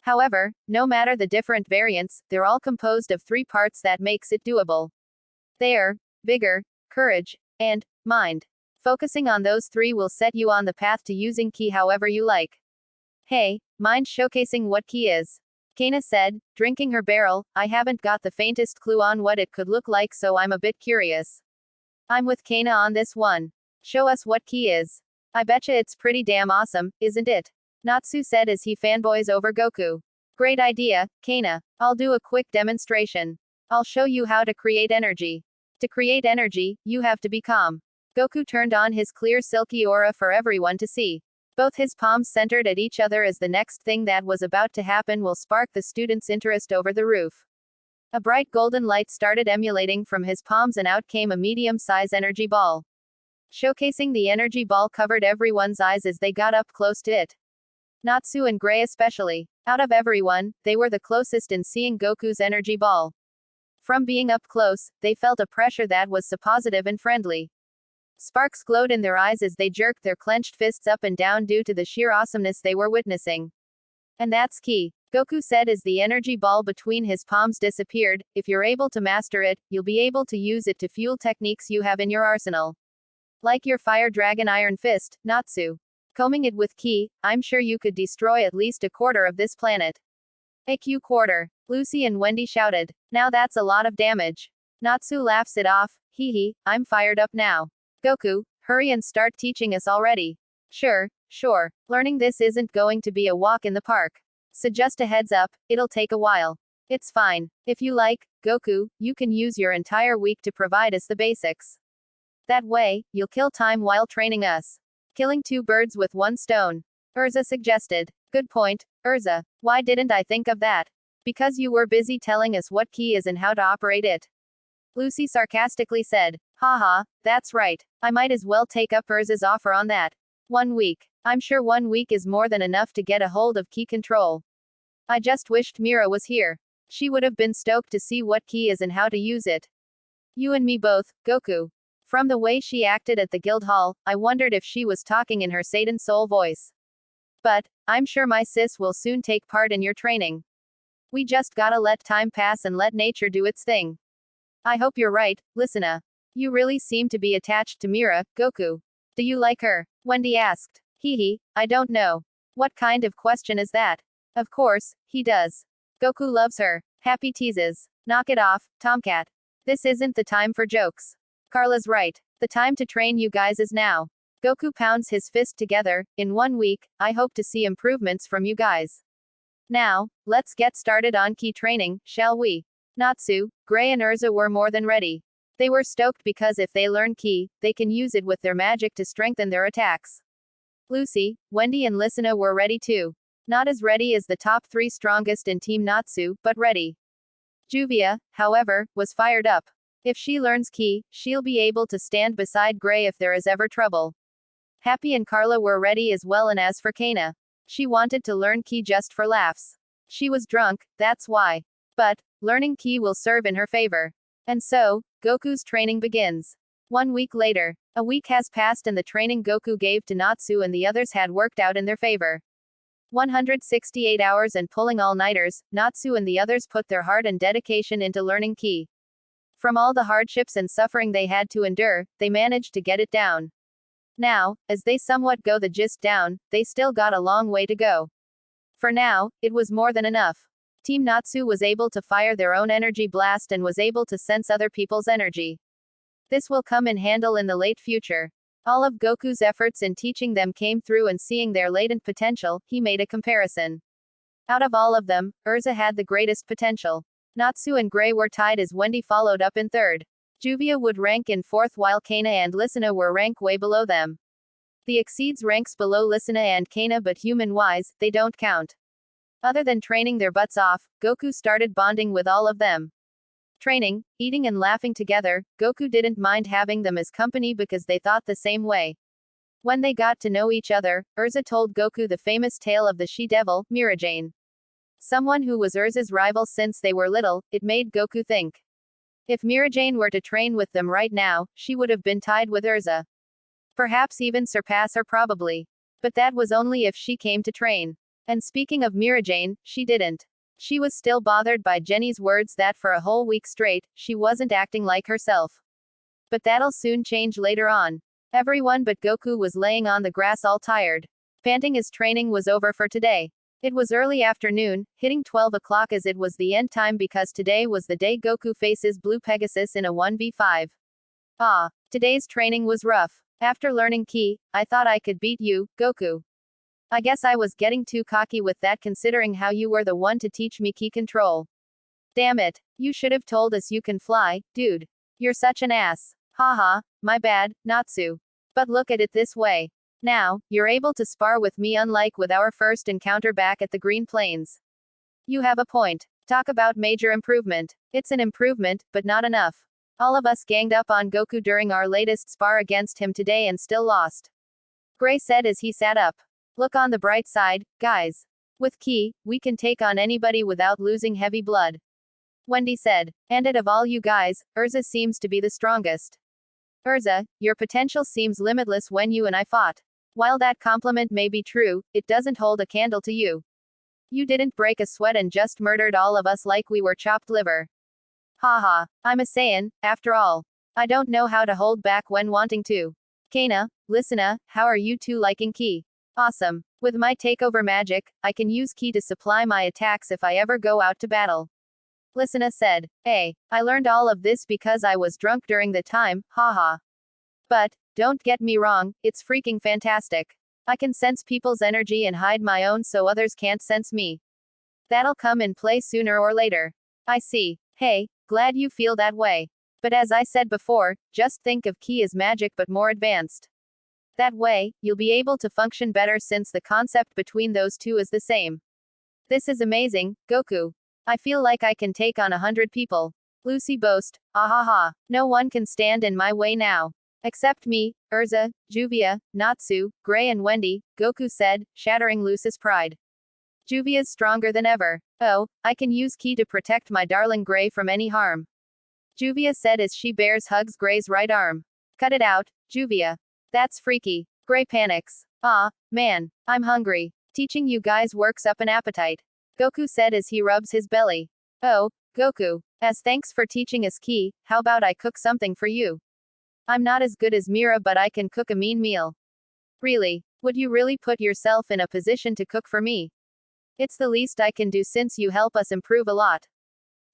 However, no matter the different variants, they're all composed of 3 parts that makes it doable. They are vigor, courage, and mind. Focusing on those 3 will set you on the path to using ki however you like. Hey, mind showcasing what ki is? Kana said, drinking her barrel. I haven't got the faintest clue on what it could look like so I'm a bit curious. I'm with Kana on this one. Show us what ki is. I betcha it's pretty damn awesome, isn't it? Natsu said as he fanboys over Goku. Great idea, Kana. I'll do a quick demonstration. I'll show you how to create energy. To create energy, you have to be calm. Goku turned on his clear silky aura for everyone to see. Both his palms centered at each other as the next thing that was about to happen will spark the students' interest over the roof. A bright golden light started emanating from his palms and out came a medium-size energy ball. Showcasing the energy ball covered everyone's eyes as they got up close to it. Natsu and Gray especially. Out of everyone, they were the closest in seeing Goku's energy ball. From being up close, they felt a pressure that was so positive and friendly. Sparks glowed in their eyes as they jerked their clenched fists up and down due to the sheer awesomeness they were witnessing. And that's key, Goku said as the energy ball between his palms disappeared. If you're able to master it, you'll be able to use it to fuel techniques you have in your arsenal. Like your Fire Dragon Iron Fist, Natsu. Combing it with ki, I'm sure you could destroy at least a quarter of this planet. AQ quarter. Lucy and Wendy shouted. Now that's a lot of damage. Natsu laughs it off. Hee, I'm fired up now. Goku, hurry and start teaching us already. Sure. Learning this isn't going to be a walk in the park. So just a heads up, it'll take a while. It's fine. If you like, Goku, you can use your entire week to provide us the basics. That way, you'll kill time while training us. Killing two birds with one stone. Urza suggested. Good point, Urza. Why didn't I think of that? Because you were busy telling us what ki is and how to operate it. Lucy sarcastically said. Haha, that's right. I might as well take up Urza's offer on that. 1 week. I'm sure 1 week is more than enough to get a hold of ki control. I just wished Mira was here. She would have been stoked to see what ki is and how to use it. You and me both, Goku. From the way she acted at the guild hall, I wondered if she was talking in her Saiyan soul voice. But, I'm sure my sis will soon take part in your training. We just gotta let time pass and let nature do its thing. I hope you're right, Listener. You really seem to be attached to Mira, Goku. Do you like her? Wendy asked. I don't know. What kind of question is that? Of course, he does. Goku loves her. Happy teases. Knock it off, Tomcat. This isn't the time for jokes. Carla's right. The time to train you guys is now. Goku pounds his fist together. In 1 week, I hope to see improvements from you guys. Now, let's get started on ki training, shall we? Natsu, Gray and Urza were more than ready. They were stoked because if they learn ki, they can use it with their magic to strengthen their attacks. Lucy, Wendy and Listener were ready too. Not as ready as the top 3 strongest in Team Natsu, but ready. Juvia, however, was fired up. If she learns ki, she'll be able to stand beside Gray if there is ever trouble. Happy and Carla were ready as well, and as for Kana, she wanted to learn ki just for laughs. She was drunk, that's why. But, learning ki will serve in her favor. And so, Goku's training begins. 1 week later. A week has passed and the training Goku gave to Natsu and the others had worked out in their favor. 168 hours and pulling all-nighters, Natsu and the others put their heart and dedication into learning ki. From all the hardships and suffering they had to endure, they managed to get it down. Now, as they somewhat go the gist down, they still got a long way to go. For now, it was more than enough. Team Natsu was able to fire their own energy blast and was able to sense other people's energy. This will come in handy in the late future. All of Goku's efforts in teaching them came through, and seeing their latent potential, he made a comparison. Out of all of them, Urza had the greatest potential. Natsu and Gray were tied as Wendy followed up in third. Juvia would rank in fourth while Kana and Listener were rank way below them. The exceeds ranks below Listener and Kana, but human-wise, they don't count. Other than training their butts off, Goku started bonding with all of them. Training, eating and laughing together, Goku didn't mind having them as company because they thought the same way. When they got to know each other, Urza told Goku the famous tale of the she-devil, Mirajane. Someone who was Urza's rival since they were little, it made Goku think. If Mirajane were to train with them right now, she would have been tied with Urza. Perhaps even surpass her probably. But that was only if she came to train. And speaking of Mirajane, she didn't. She was still bothered by Jenny's words that for a whole week straight, she wasn't acting like herself. But that'll soon change later on. Everyone but Goku was laying on the grass all tired. Panting as training was over for today. It was early afternoon, hitting 12 o'clock as it was the end time because today was the day Goku faces Blue Pegasus in a 1v5. Today's training was rough. After learning ki, I thought I could beat you, Goku. I guess I was getting too cocky with that considering how you were the one to teach me ki control. Damn it, you should have told us you can fly, dude. You're such an ass. Haha, my bad, Natsu. But look at it this way. Now, you're able to spar with me unlike with our first encounter back at the Green Plains. You have a point. Talk about major improvement. It's an improvement, but not enough. All of us ganged up on Goku during our latest spar against him today and still lost. Gray said as he sat up. Look on the bright side, guys. With ki, we can take on anybody without losing heavy blood. Wendy said. And out of all you guys, Urza seems to be the strongest. Urza, your potential seems limitless when you and I fought. While that compliment may be true, it doesn't hold a candle to you. You didn't break a sweat and just murdered all of us like we were chopped liver. Haha, I'm a Saiyan, after all. I don't know how to hold back when wanting to. Kana, Listener, how are you two liking ki? Awesome. With my takeover magic, I can use ki to supply my attacks if I ever go out to battle. Listener said. Hey, I learned all of this because I was drunk during the time, haha. But, don't get me wrong, it's freaking fantastic. I can sense people's energy and hide my own so others can't sense me. That'll come in play sooner or later. I see. Hey, glad you feel that way. But as I said before, just think of ki as magic but more advanced. That way, you'll be able to function better since the concept between those two is the same. This is amazing, Goku. I feel like I can take on 100 people. Lucy boast, ahaha. No one can stand in my way now. Except me, Urza, Juvia, Natsu, Gray and Wendy, Goku said, shattering Lucy's pride. Juvia's stronger than ever. Oh, I can use ki to protect my darling Gray from any harm. Juvia said as she bears hugs Gray's right arm. Cut it out, Juvia. That's freaky. Gray panics. Ah, man, I'm hungry. Teaching you guys works up an appetite. Goku said as he rubs his belly. Oh, Goku, as thanks for teaching us ki, how about I cook something for you? I'm not as good as Mira, but I can cook a mean meal. Really? Would you really put yourself in a position to cook for me? It's the least I can do since you help us improve a lot.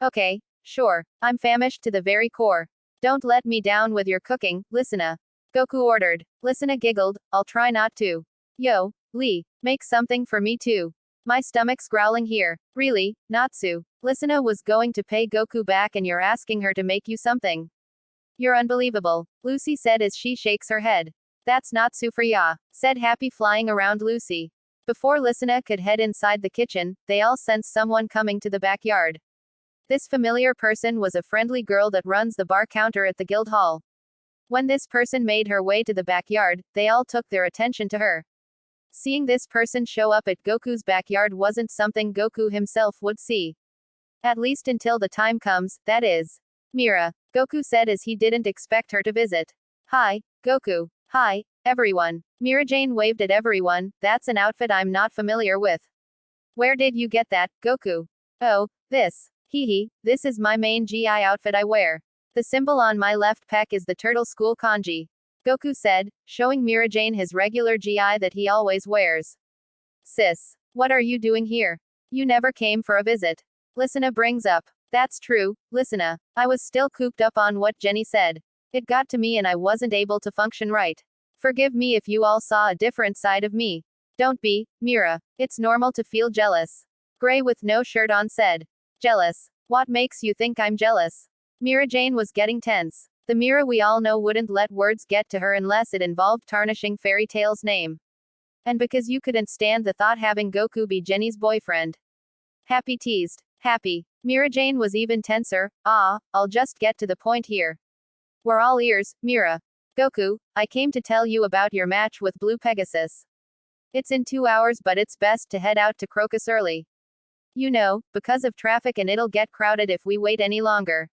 Okay, sure. I'm famished to the very core. Don't let me down with your cooking, Listener. Goku ordered. Listener giggled, I'll try not to. Yo, Lee, make something for me too. My stomach's growling here. Really, Natsu. Listener was going to pay Goku back and you're asking her to make you something. You're unbelievable, Lucy said as she shakes her head. That's Natsu for ya, said Happy flying around Lucy. Before Listener could head inside the kitchen, they all sensed someone coming to the backyard. This familiar person was a friendly girl that runs the bar counter at the guild hall. When this person made her way to the backyard, they all took their attention to her. Seeing this person show up at Goku's backyard wasn't something Goku himself would see. At least until the time comes, that is. Mira, Goku said as he didn't expect her to visit. Hi, Goku. Hi, everyone. Mirajane waved at everyone, that's an outfit I'm not familiar with. Where did you get that, Goku? Oh, this. Hehe, this is my main GI outfit I wear. The symbol on my left pec is the turtle school kanji. Goku said, showing Mirajane his regular GI that he always wears. Sis, what are you doing here? You never came for a visit. Listener brings up. That's true, Listener. I was still cooped up on what Jenny said. It got to me and I wasn't able to function right. Forgive me if you all saw a different side of me. Don't be, Mira. It's normal to feel jealous. Gray with no shirt on said. Jealous? What makes you think I'm jealous? Mirajane was getting tense. The Mira we all know wouldn't let words get to her unless it involved tarnishing Fairy Tail's name. And because you couldn't stand the thought having Goku be Jenny's boyfriend. Happy teased. Happy. Mirajane was even tenser. I'll just get to the point here. We're all ears, Mira. Goku, I came to tell you about your match with Blue Pegasus. It's in 2 hours, but it's best to head out to Crocus early. You know, because of traffic and it'll get crowded if we wait any longer.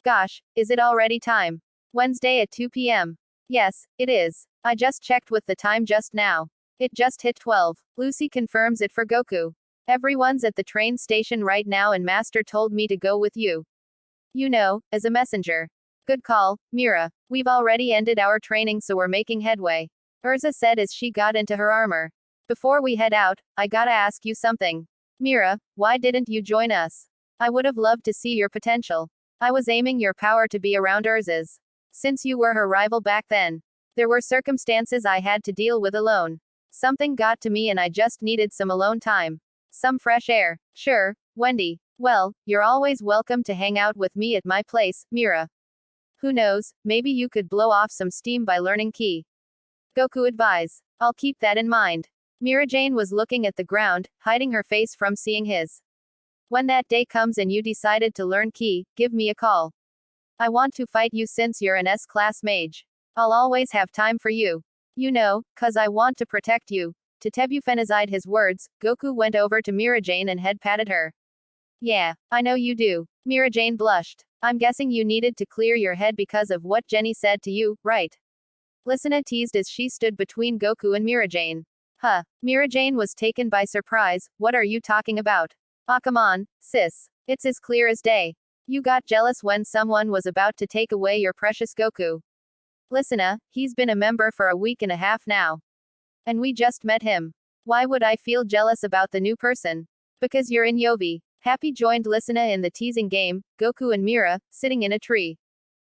Gosh, is it already time? Wednesday at 2 p.m. Yes, it is. I just checked with the time just now. It just hit 12. Lucy confirms it for Goku. Everyone's at the train station right now and Master told me to go with you. You know, as a messenger. Good call, Mira. We've already ended our training so we're making headway. Urza said as she got into her armor. Before we head out, I gotta ask you something. Mira, why didn't you join us? I would have loved to see your potential. I was aiming your power to be around Urza's. Since you were her rival back then. There were circumstances I had to deal with alone. Something got to me and I just needed some alone time. Some fresh air. Sure, Wendy. Well, you're always welcome to hang out with me at my place, Mira. Who knows, maybe you could blow off some steam by learning ki. Goku advised. I'll keep that in mind. Mirajane was looking at the ground, hiding her face from seeing his. When that day comes and you decided to learn ki, give me a call. I want to fight you since you're an S-class mage. I'll always have time for you. You know, 'cause I want to protect you. To Tebufenizide his words, Goku went over to Mirajane and head patted her. Yeah, I know you do. Mirajane blushed. I'm guessing you needed to clear your head because of what Jenny said to you, right? Listener teased as she stood between Goku and Mirajane. Huh. Mirajane was taken by surprise. What are you talking about? Ah, come on, sis. It's as clear as day. You got jealous when someone was about to take away your precious Goku. Listener, he's been a member for a week and a half now. And we just met him. Why would I feel jealous about the new person? Because you're in Yobi. Happy joined Listener in the teasing game, Goku and Mira, sitting in a tree.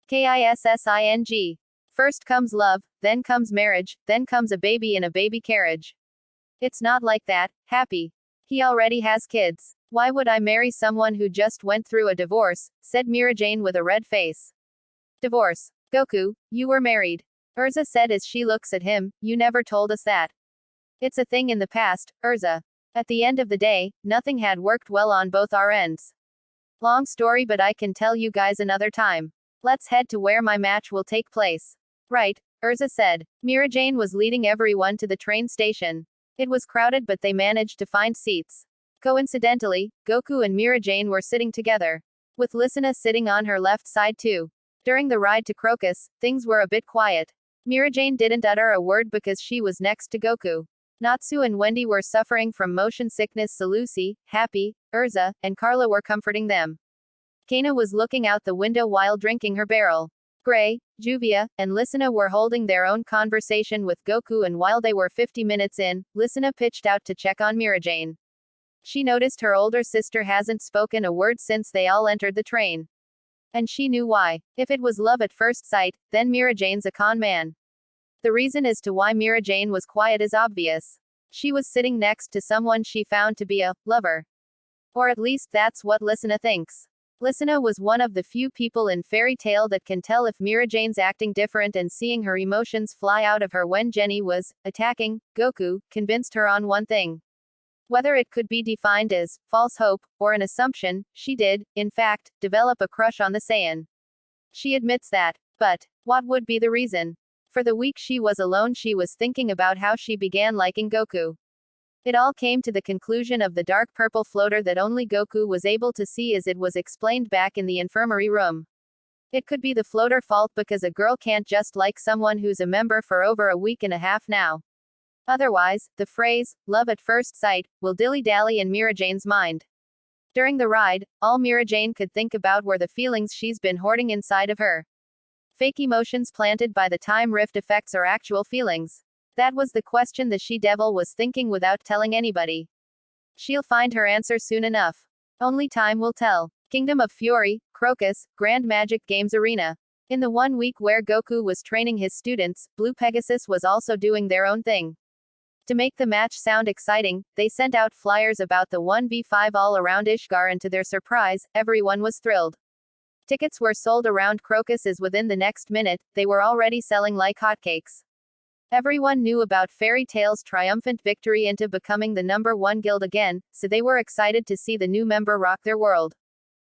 Kissing. First comes love, then comes marriage, then comes a baby in a baby carriage. It's not like that, Happy. He already has kids. Why would I marry someone who just went through a divorce, said Mirajane with a red face. Divorce. Goku, you were married. Urza said as she looks at him, you never told us that. It's a thing in the past, Urza. At the end of the day, nothing had worked well on both our ends. Long story, but I can tell you guys another time. Let's head to where my match will take place. Right, Urza said. Mirajane was leading everyone to the train station. It was crowded, but they managed to find seats. Coincidentally, Goku and Mirajane were sitting together, with Listener sitting on her left side too. During the ride to Crocus, things were a bit quiet. Mirajane didn't utter a word because she was next to Goku. Natsu and Wendy were suffering from motion sickness, so Lucy, Happy, Urza, and Carla were comforting them. Kana was looking out the window while drinking her barrel. Gray, Juvia, and Listener were holding their own conversation with Goku, and while they were 50 minutes in, Listener pitched out to check on Mirajane. She noticed her older sister hasn't spoken a word since they all entered the train. And she knew why. If it was love at first sight, then Mirajane's a con man. The reason as to why Mirajane was quiet is obvious. She was sitting next to someone she found to be a lover. Or at least that's what Listener thinks. Listener was one of the few people in Fairy Tail that can tell if Mirajane's acting different, and seeing her emotions fly out of her when Jenny was attacking Goku convinced her on one thing. Whether it could be defined as false hope or an assumption, she did, in fact, develop a crush on the Saiyan. She admits that. But what would be the reason? For the week she was alone, she was thinking about how she began liking Goku. It all came to the conclusion of the dark purple floater that only Goku was able to see, as it was explained back in the infirmary room. It could be the floater fault because a girl can't just like someone who's a member for over a week and a half now. Otherwise, the phrase, love at first sight, will dilly-dally in Mirajane's mind. During the ride, all Mirajane could think about were the feelings she's been hoarding inside of her. Fake emotions planted by the time rift effects or actual feelings? That was the question the she-devil was thinking without telling anybody. She'll find her answer soon enough. Only time will tell. Kingdom of Fury, Crocus, Grand Magic Games Arena. In the 1 week where Goku was training his students, Blue Pegasus was also doing their own thing. To make the match sound exciting, they sent out flyers about the 1v5 all around Ishgar, and to their surprise, everyone was thrilled. Tickets were sold around Crocus as within the next minute, they were already selling like hotcakes. Everyone knew about Fairy Tail's triumphant victory into becoming the #1 guild again, so they were excited to see the new member rock their world.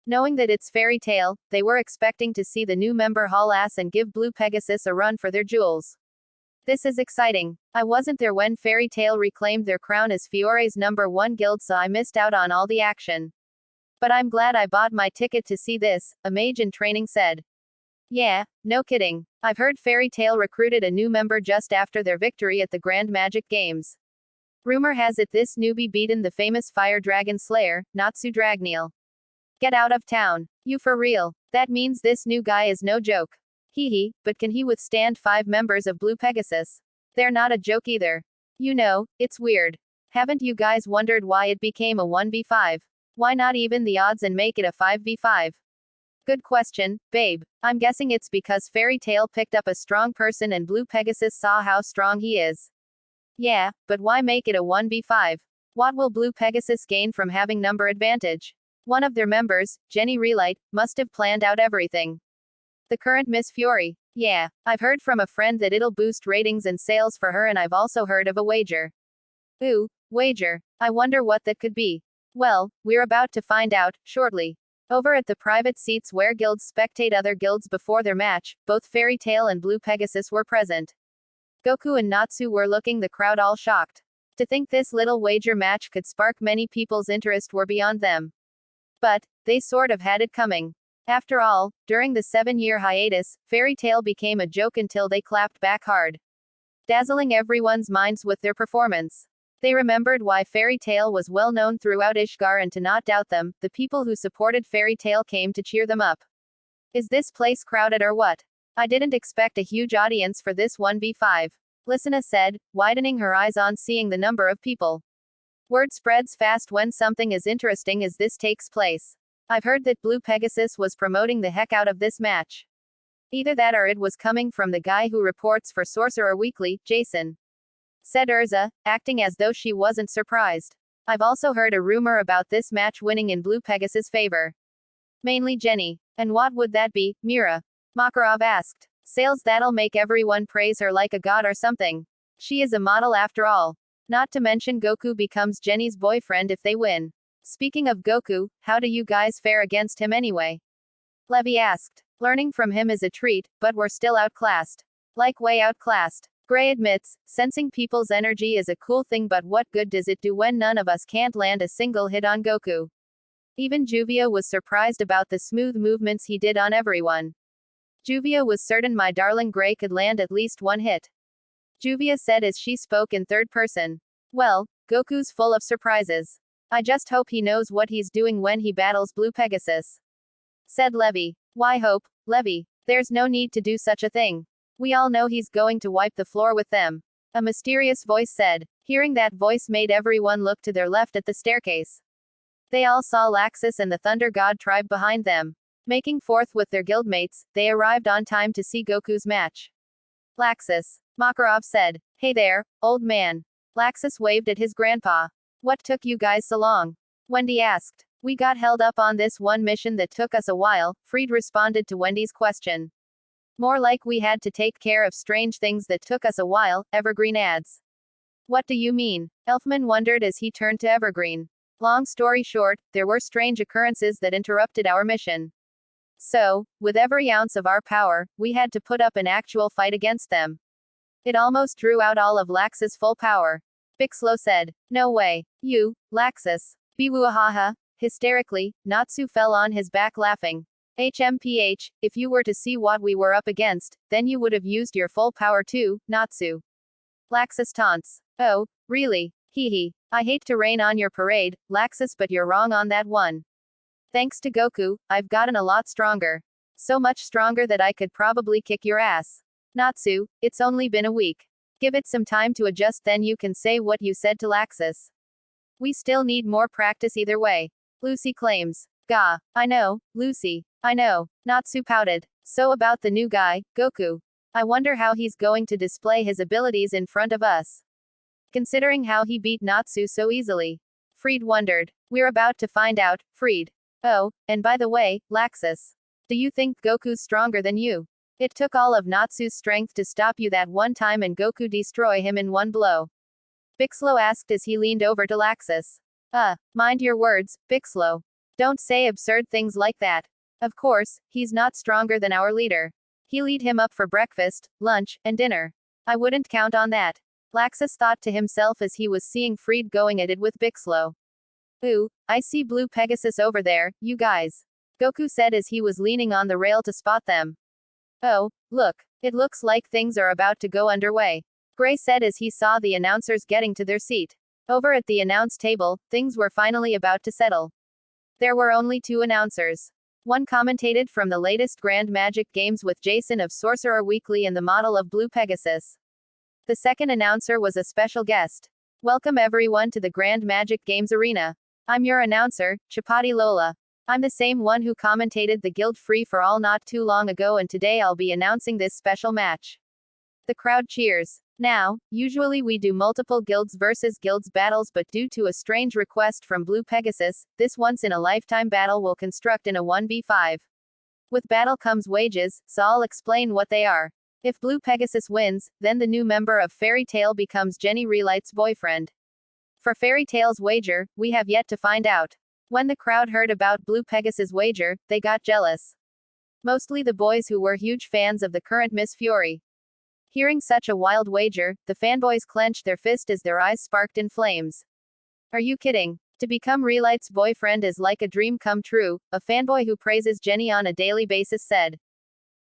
Knowing that it's Fairy Tail, they were expecting to see the new member haul ass and give Blue Pegasus a run for their jewels. This is exciting. I wasn't there when Fairy Tail reclaimed their crown as Fiore's #1 guild, so I missed out on all the action. But I'm glad I bought my ticket to see this, a mage in training said. Yeah, no kidding. I've heard Fairy Tail recruited a new member just after their victory at the Grand Magic Games. Rumor has it this newbie beaten the famous Fire Dragon Slayer, Natsu Dragneel. Get out of town. You for real? That means this new guy is no joke. Hee, but can he withstand 5 members of Blue Pegasus? They're not a joke either. You know, it's weird. Haven't you guys wondered why it became a 1v5? Why not even the odds and make it a 5v5? Good question, babe. I'm guessing it's because Fairy Tail picked up a strong person and Blue Pegasus saw how strong he is. Yeah, but why make it a 1v5? What will Blue Pegasus gain from having number advantage? One of their members, Jenny Relight, must have planned out everything. The current Miss Fury. Yeah, I've heard from a friend that it'll boost ratings and sales for her, and I've also heard of a wager. Ooh, wager. I wonder what that could be. Well, we're about to find out, shortly. Over at the private seats where guilds spectate other guilds before their match, both Fairy Tail and Blue Pegasus were present. Goku and Natsu were looking the crowd all shocked. To think this little wager match could spark many people's interest were beyond them. But they sort of had it coming. After all, during the 7-year hiatus, Fairy Tail became a joke until they clapped back hard, dazzling everyone's minds with their performance. They remembered why Fairy Tail was well known throughout Ishgar, and to not doubt them, the people who supported Fairy Tail came to cheer them up. Is this place crowded or what? I didn't expect a huge audience for this 1v5. Listener said, widening her eyes on seeing the number of people. Word spreads fast when something as interesting as this takes place. I've heard that Blue Pegasus was promoting the heck out of this match. Either that or it was coming from the guy who reports for Sorcerer Weekly, Jason," said Urza, acting as though she wasn't surprised. "I've also heard a rumor about this match winning in Blue Pegasus' favor. Mainly Jenny. And what would that be, Mira?" Makarov asked. "Sales that'll make everyone praise her like a god or something. She is a model after all. Not to mention Goku becomes Jenny's boyfriend if they win. Speaking of Goku, how do you guys fare against him anyway?" Levi asked. "Learning from him is a treat, but we're still outclassed. Like way outclassed." Gray admits, "Sensing people's energy is a cool thing, but what good does it do when none of us can't land a single hit on Goku?" Even Juvia was surprised about the smooth movements he did on everyone. Juvia was certain my darling Gray could land at least one hit. Juvia said as she spoke in third person. "Well, Goku's full of surprises. I just hope he knows what he's doing when he battles Blue Pegasus," said Levi. "Why hope, Levi? There's no need to do such a thing. We all know he's going to wipe the floor with them," a mysterious voice said. Hearing that voice made everyone look to their left at the staircase. They all saw Laxus and the Thunder God tribe behind them. Making forth with their guildmates, they arrived on time to see Goku's match. "Laxus," Makarov said. "Hey there, old man." Laxus waved at his grandpa. "What took you guys so long?" Wendy asked. "We got held up on this one mission that took us a while," Fried responded to Wendy's question. "More like we had to take care of strange things that took us a while," Evergreen adds. "What do you mean?" Elfman wondered as he turned to Evergreen. "Long story short, there were strange occurrences that interrupted our mission. So, with every ounce of our power, we had to put up an actual fight against them. It almost drew out all of Laxus' full power." Bixlo said. "No way. You, Laxus. Biwuahaha." Hysterically, Natsu fell on his back laughing. "HMPH, if you were to see what we were up against, then you would have used your full power too, Natsu." Laxus taunts. "Oh, really? Hee. I hate to rain on your parade, Laxus, but you're wrong on that one. Thanks to Goku, I've gotten a lot stronger. So much stronger that I could probably kick your ass. Natsu, it's only been a week. Give it some time to adjust, then you can say what you said to Laxus. We still need more practice either way," Lucy claims. "Gah, I know, Lucy. I know." Natsu pouted. "So about the new guy, Goku. I wonder how he's going to display his abilities in front of us. Considering how he beat Natsu so easily." Fried wondered. "We're about to find out, Fried. Oh, and by the way, Laxus. Do you think Goku's stronger than you? It took all of Natsu's strength to stop you that one time and Goku destroy him in one blow." Bixlo asked as he leaned over to Laxus. Mind your words, Bixlo. Don't say absurd things like that. Of course, he's not stronger than our leader. He'll eat him up for breakfast, lunch, and dinner. I wouldn't count on that." Laxus thought to himself as he was seeing Fried going at it with Bixlo. "Ooh, I see Blue Pegasus over there, you guys," Goku said as he was leaning on the rail to spot them. "Oh, look. It looks like things are about to go underway," Gray said as he saw the announcers getting to their seat. Over at the announce table, things were finally about to settle. There were only two announcers. One commentated from the latest Grand Magic Games with Jason of Sorcerer Weekly and the model of Blue Pegasus. The second announcer was a special guest. "Welcome everyone to the Grand Magic Games Arena. I'm your announcer, Chapati Lola. I'm the same one who commentated the Guild Free for All not too long ago, and today I'll be announcing this special match." The crowd cheers. Now, usually we do multiple guilds versus guilds battles, but due to a strange request from Blue Pegasus, this once-in-a-lifetime battle will construct in a 1v5. With battle comes wages, so I'll explain what they are. If Blue Pegasus wins, then the new member of Fairy Tail becomes Jenny Relight's boyfriend. For Fairy Tail's wager, we have yet to find out. When the crowd heard about Blue Pegasus' wager, they got jealous. Mostly the boys who were huge fans of the current Miss Fury. Hearing such a wild wager, the fanboys clenched their fist as their eyes sparked in flames. "Are you kidding? To become Relight's boyfriend is like a dream come true," a fanboy who praises Jenny on a daily basis said.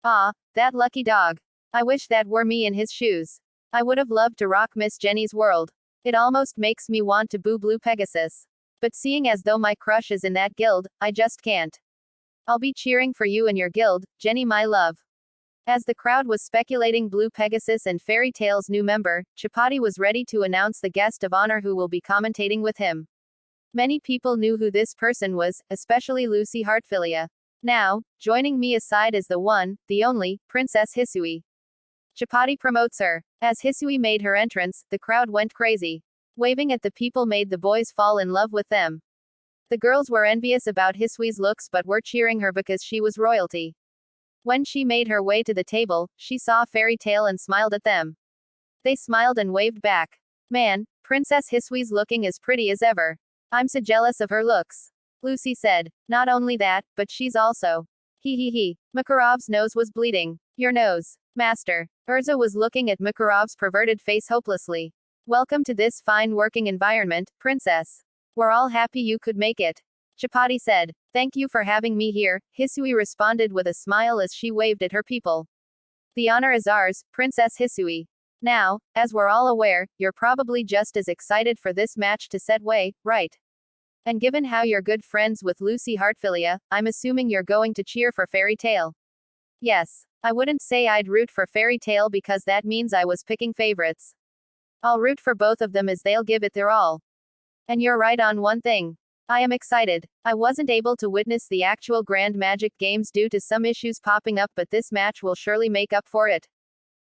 "Ah, that lucky dog. I wish that were me in his shoes. I would have loved to rock Miss Jenny's world. It almost makes me want to boo Blue Pegasus. But seeing as though my crush is in that guild, I just can't. I'll be cheering for you and your guild, Jenny my love." As the crowd was speculating Blue Pegasus and Fairy Tail's new member, Chapati was ready to announce the guest of honor who will be commentating with him. Many people knew who this person was, especially Lucy Heartfilia. Now, joining me aside is the one, the only, Princess Hisui. Chapati promotes her. As Hisui made her entrance, the crowd went crazy. Waving at the people made the boys fall in love with them. The girls were envious about Hisui's looks but were cheering her because she was royalty. When she made her way to the table, she saw Fairy Tail and smiled at them. They smiled and waved back. Man, Princess Hisui's looking as pretty as ever. I'm so jealous of her looks. Lucy said. Not only that, but she's also. He. Makarov's nose was bleeding. Your nose. Master. Urza was looking at Makarov's perverted face hopelessly. Welcome to this fine working environment, Princess. We're all happy you could make it. Chapati said. Thank you for having me here, Hisui responded with a smile as she waved at her people. The honor is ours, Princess Hisui. Now, as we're all aware, you're probably just as excited for this match to set way, right? And given how you're good friends with Lucy Heartfilia, I'm assuming you're going to cheer for Fairy Tail. Yes. I wouldn't say I'd root for Fairy Tail because that means I was picking favorites. I'll root for both of them as they'll give it their all. And you're right on one thing. I am excited. I wasn't able to witness the actual Grand Magic Games due to some issues popping up, but this match will surely make up for it.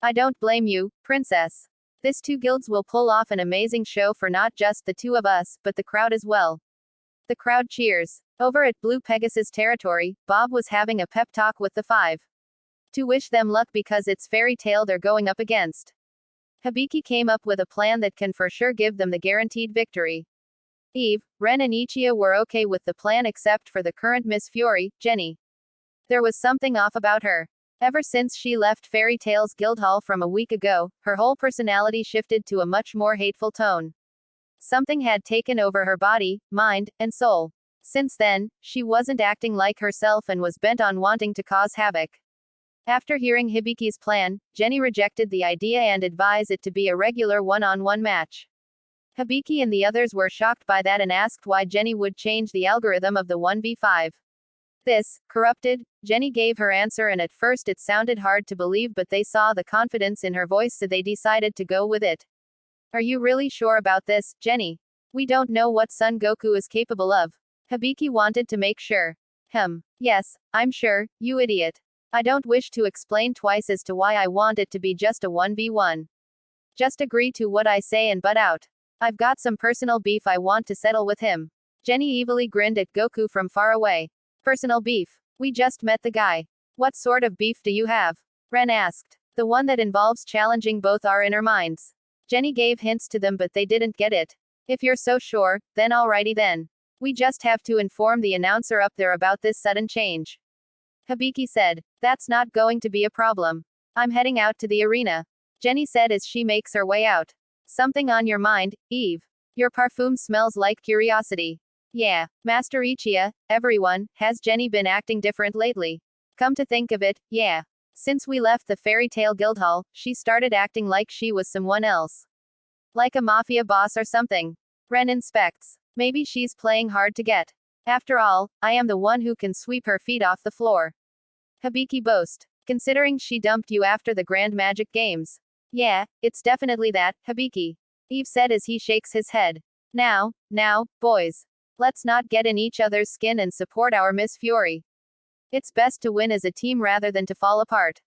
I don't blame you, Princess. This two guilds will pull off an amazing show for not just the two of us, but the crowd as well. The crowd cheers. Over at Blue Pegasus territory, Bob was having a pep talk with the five. To wish them luck because it's Fairy Tail they're going up against. Hibiki came up with a plan that can for sure give them the guaranteed victory. Eve, Ren and Ichia were okay with the plan except for the current Miss Fury, Jenny. There was something off about her. Ever since she left Fairy Tail's Guildhall from a week ago, her whole personality shifted to a much more hateful tone. Something had taken over her body, mind, and soul. Since then, she wasn't acting like herself and was bent on wanting to cause havoc. After hearing Hibiki's plan, Jenny rejected the idea and advised it to be a regular one-on-one match. Hibiki and the others were shocked by that and asked why Jenny would change the algorithm of the 1v5. This, corrupted, Jenny gave her answer and at first it sounded hard to believe but they saw the confidence in her voice so they decided to go with it. Are you really sure about this, Jenny? We don't know what Son Goku is capable of. Hibiki wanted to make sure. Yes, I'm sure, you idiot. I don't wish to explain twice as to why I want it to be just a 1v1. Just agree to what I say and butt out. I've got some personal beef I want to settle with him. Jenny evilly grinned at Goku from far away. Personal beef? We just met the guy. What sort of beef do you have? Ren asked. The one that involves challenging both our inner minds. Jenny gave hints to them but they didn't get it. If you're so sure, then alrighty then. We just have to inform the announcer up there about this sudden change. Hibiki said. That's not going to be a problem. I'm heading out to the arena. Jenny said as she makes her way out. Something on your mind, Eve. Your parfum smells like curiosity. Yeah, Master Ichia, everyone, has Jenny been acting different lately? Come to think of it, yeah. Since we left the Fairy Tail Guildhall, she started acting like she was someone else. Like a mafia boss or something. Ren inspects. Maybe she's playing hard to get. After all, I am the one who can sweep her feet off the floor. Hibiki boast. Considering she dumped you after the Grand Magic Games. Yeah, it's definitely that, Hibiki. Eve said as he shakes his head. Now, boys. Let's not get in each other's skin and support our Miss Fury. It's best to win as a team rather than to fall apart.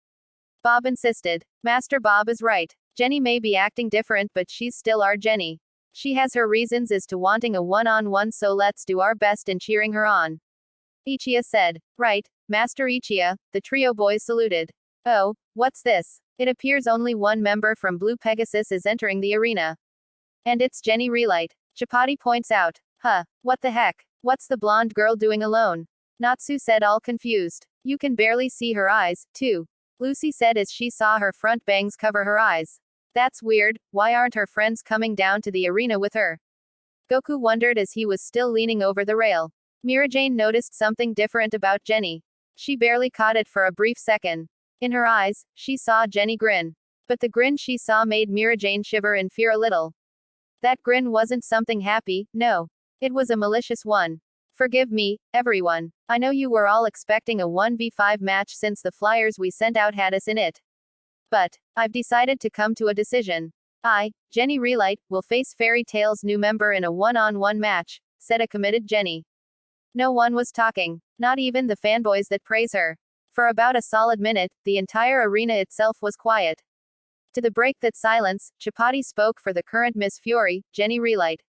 Bob insisted. Master Bob is right. Jenny may be acting different but she's still our Jenny. She has her reasons as to wanting a one-on-one so let's do our best in cheering her on. Ichia said. Right, Master Ichia, the trio boys saluted. Oh, what's this? It appears only one member from Blue Pegasus is entering the arena. And it's Jenny Relight. Chapati points out. What the heck? What's the blonde girl doing alone? Natsu said all confused. You can barely see her eyes, too. Lucy said as she saw her front bangs cover her eyes. That's weird, why aren't her friends coming down to the arena with her? Goku wondered as he was still leaning over the rail. Mirajane noticed something different about Jenny. She barely caught it for a brief second. In her eyes, she saw Jenny grin. But the grin she saw made Mirajane shiver in fear a little. That grin wasn't something happy, no. It was a malicious one. Forgive me, everyone. I know you were all expecting a 1v5 match since the flyers we sent out had us in it. But I've decided to come to a decision. I, Jenny Relight, will face Fairy Tail's new member in a one-on-one match, said a committed Jenny. No one was talking, not even the fanboys that praise her. For about a solid minute, the entire arena itself was quiet. To the break that silence, Chapati spoke for the current Miss Fury, Jenny Relight.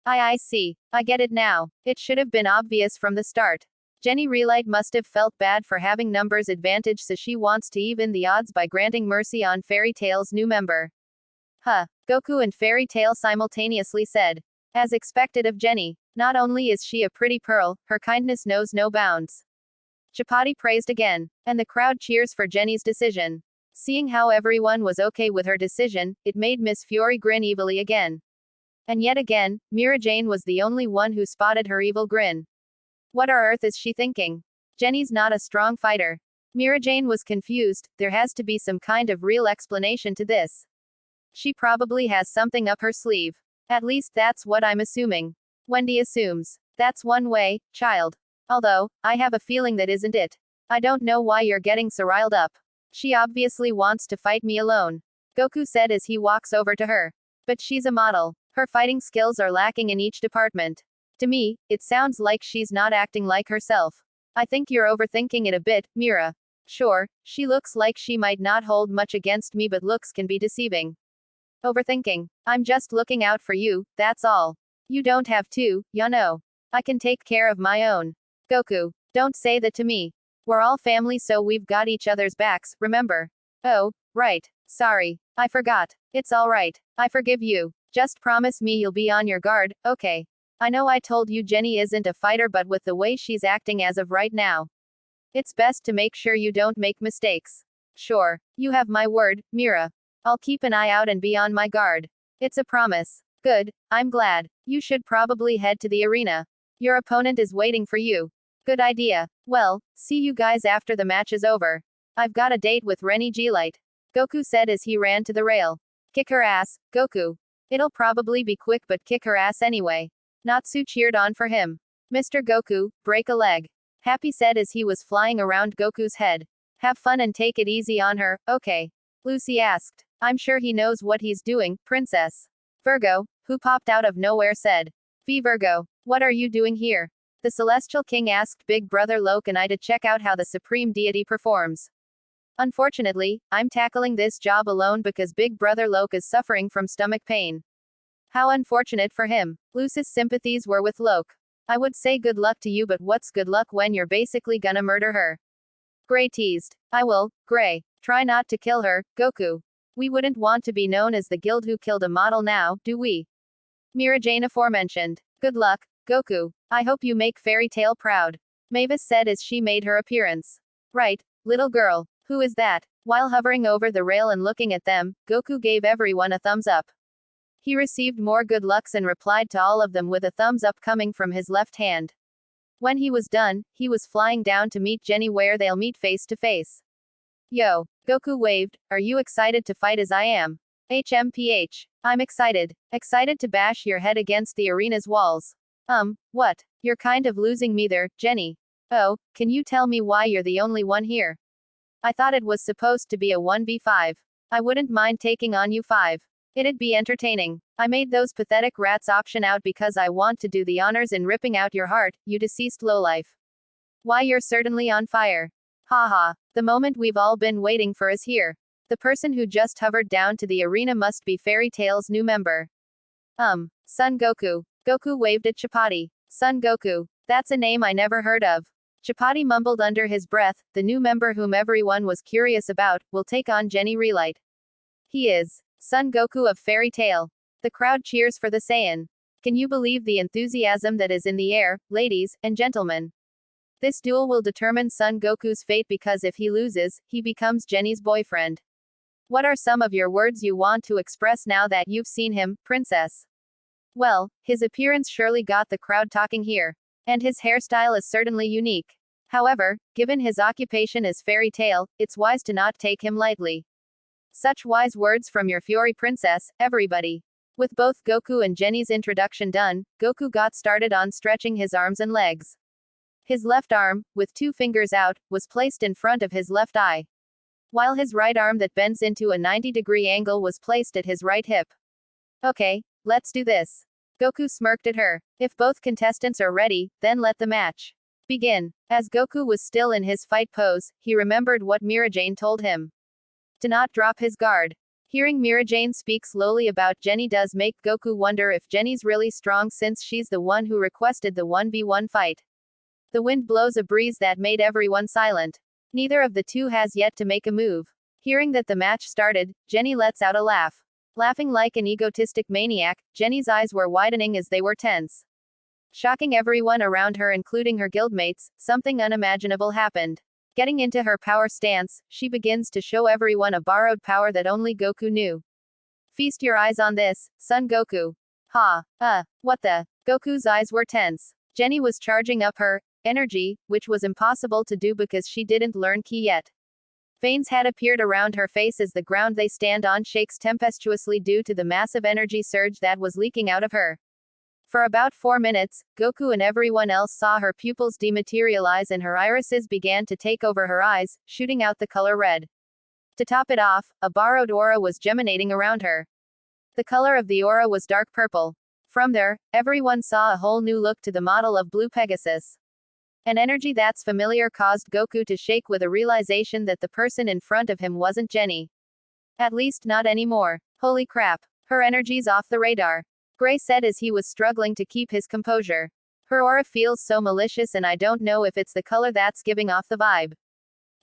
I see. I get it now. It should have been obvious from the start. Jenny Relight must have felt bad for having numbers advantage, so she wants to even the odds by granting mercy on Fairy Tail's new member. Huh. Goku and Fairy Tail simultaneously said. As expected of Jenny. Not only is she a pretty pearl, her kindness knows no bounds. Chapati praised again, and the crowd cheers for Jenny's decision. Seeing how everyone was okay with her decision, it made Miss Fury grin evilly again. And yet again, Mirajane was the only one who spotted her evil grin. What on earth is she thinking? Jenny's not a strong fighter. Mirajane was confused, there has to be some kind of real explanation to this. She probably has something up her sleeve. At least that's what I'm assuming. Wendy assumes. That's one way, child. Although, I have a feeling that isn't it. I don't know why you're getting so riled up. She obviously wants to fight me alone. Goku said as he walks over to her. But she's a model. Her fighting skills are lacking in each department. To me, it sounds like she's not acting like herself. I think you're overthinking it a bit, Mira. Sure, she looks like she might not hold much against me, but looks can be deceiving. Overthinking. I'm just looking out for you, that's all. You don't have to, you know. I can take care of my own. Goku, don't say that to me. We're all family, so we've got each other's backs, remember? Oh, right. Sorry. I forgot. It's alright. I forgive you. Just promise me you'll be on your guard, okay? I know I told you Jenny isn't a fighter, but with the way she's acting as of right now, it's best to make sure you don't make mistakes. Sure. You have my word, Mira. I'll keep an eye out and be on my guard. It's a promise. Good. I'm glad. You should probably head to the arena. Your opponent is waiting for you. Good idea. Well, see you guys after the match is over. I've got a date with Rennie G-Light. Goku said as he ran to the rail. Kick her ass, Goku. It'll probably be quick, but kick her ass anyway. Natsu cheered on for him. Mr. Goku, break a leg. Happy said as he was flying around Goku's head. Have fun and take it easy on her, okay? Lucy asked. I'm sure he knows what he's doing, princess. Virgo, who popped out of nowhere, said. V Virgo, what are you doing here? The Celestial King asked Big Brother Loke and I to check out how the Supreme Deity performs. Unfortunately, I'm tackling this job alone because Big Brother Loke is suffering from stomach pain. How unfortunate for him. Lucy's sympathies were with Loke. I would say good luck to you, but what's good luck when you're basically gonna murder her? Gray teased. I will, Gray. Try not to kill her, Goku. We wouldn't want to be known as the guild who killed a model now, do we? Mirajane aforementioned. Good luck, Goku. I hope you make Fairy Tail proud. Mavis said as she made her appearance. Right, little girl. Who is that? While hovering over the rail and looking at them, Goku gave everyone a thumbs up. He received more good lucks and replied to all of them with a thumbs up coming from his left hand. When he was done, he was flying down to meet Jenny where they'll meet face to face. Yo, Goku waved, are you excited to fight as I am? HMPH. I'm excited. Excited to bash your head against the arena's walls. What? You're kind of losing me there, Jenny. Oh, can you tell me why you're the only one here? I thought it was supposed to be a 1v5. I wouldn't mind taking on you 5. It'd be entertaining. I made those pathetic rats option out because I want to do the honors in ripping out your heart, you deceased lowlife. Why, you're certainly on fire. Haha. The moment we've all been waiting for is here. The person who just hovered down to the arena must be Fairy Tail's new member. Son Goku. Goku waved at Chapati. Son Goku. That's a name I never heard of. Chapati mumbled under his breath, the new member whom everyone was curious about, will take on Jenny Relight. He is Son Goku of Fairy Tail. The crowd cheers for the Saiyan. Can you believe the enthusiasm that is in the air, ladies and gentlemen? This duel will determine Son Goku's fate because if he loses, he becomes Jenny's boyfriend. What are some of your words you want to express now that you've seen him, princess? Well, his appearance surely got the crowd talking here. And his hairstyle is certainly unique. However, given his occupation as Fairy Tail, it's wise to not take him lightly. Such wise words from your Fury princess, everybody. With both Goku and Jenny's introduction done, Goku got started on stretching his arms and legs. His left arm, with 2 fingers out, was placed in front of his left eye, while his right arm that bends into a 90-degree angle was placed at his right hip. Okay, let's do this. Goku smirked at her. If both contestants are ready, then let the match begin. As Goku was still in his fight pose, he remembered what Mirajane told him. To not drop his guard. Hearing Mirajane speak slowly about Jenny does make Goku wonder if Jenny's really strong since she's the one who requested the 1v1 fight. The wind blows a breeze that made everyone silent. Neither of the two has yet to make a move. Hearing that the match started, Jenny lets out a laugh. Laughing like an egotistic maniac, Jenny's eyes were widening as they were tense. Shocking everyone around her including her guildmates, something unimaginable happened. Getting into her power stance, she begins to show everyone a borrowed power that only Goku knew. Feast your eyes on this, Son Goku. Ha. What the? Goku's eyes were tense. Jenny was charging up her energy, which was impossible to do because she didn't learn ki yet. Veins had appeared around her face as the ground they stand on shakes tempestuously due to the massive energy surge that was leaking out of her. For about 4 minutes, Goku and everyone else saw her pupils dematerialize and her irises began to take over her eyes, shooting out the color red. To top it off, a borrowed aura was germinating around her. The color of the aura was dark purple. From there, everyone saw a whole new look to the model of Blue Pegasus. An energy that's familiar caused Goku to shake with a realization that the person in front of him wasn't Jenny. At least not anymore. Holy crap. Her energy's off the radar. Gray said as he was struggling to keep his composure. Her aura feels so malicious and I don't know if it's the color that's giving off the vibe.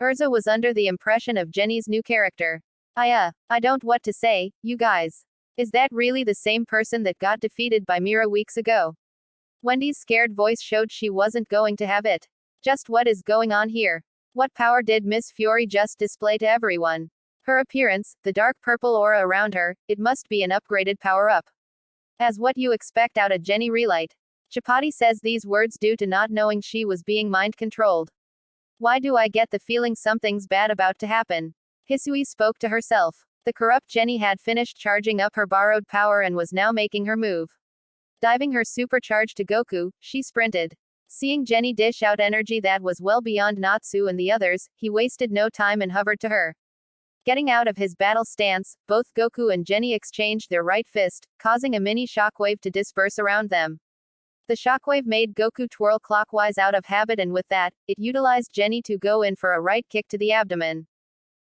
Urza was under the impression of Jenny's new character. I don't what to say, you guys. Is that really the same person that got defeated by Mira weeks ago? Wendy's scared voice showed she wasn't going to have it. Just what is going on here? What power did Miss Fury just display to everyone? Her appearance, the dark purple aura around her, it must be an upgraded power-up. As what you expect out of Jenny Relight. Chapati says these words due to not knowing she was being mind-controlled. Why do I get the feeling something's bad about to happen? Hisui spoke to herself. The corrupt Jenny had finished charging up her borrowed power and was now making her move. Diving her supercharge to Goku, she sprinted. Seeing Jenny dish out energy that was well beyond Natsu and the others, he wasted no time and hovered to her. Getting out of his battle stance, both Goku and Jenny exchanged their right fist, causing a mini shockwave to disperse around them. The shockwave made Goku twirl clockwise out of habit and with that, it utilized Jenny to go in for a right kick to the abdomen.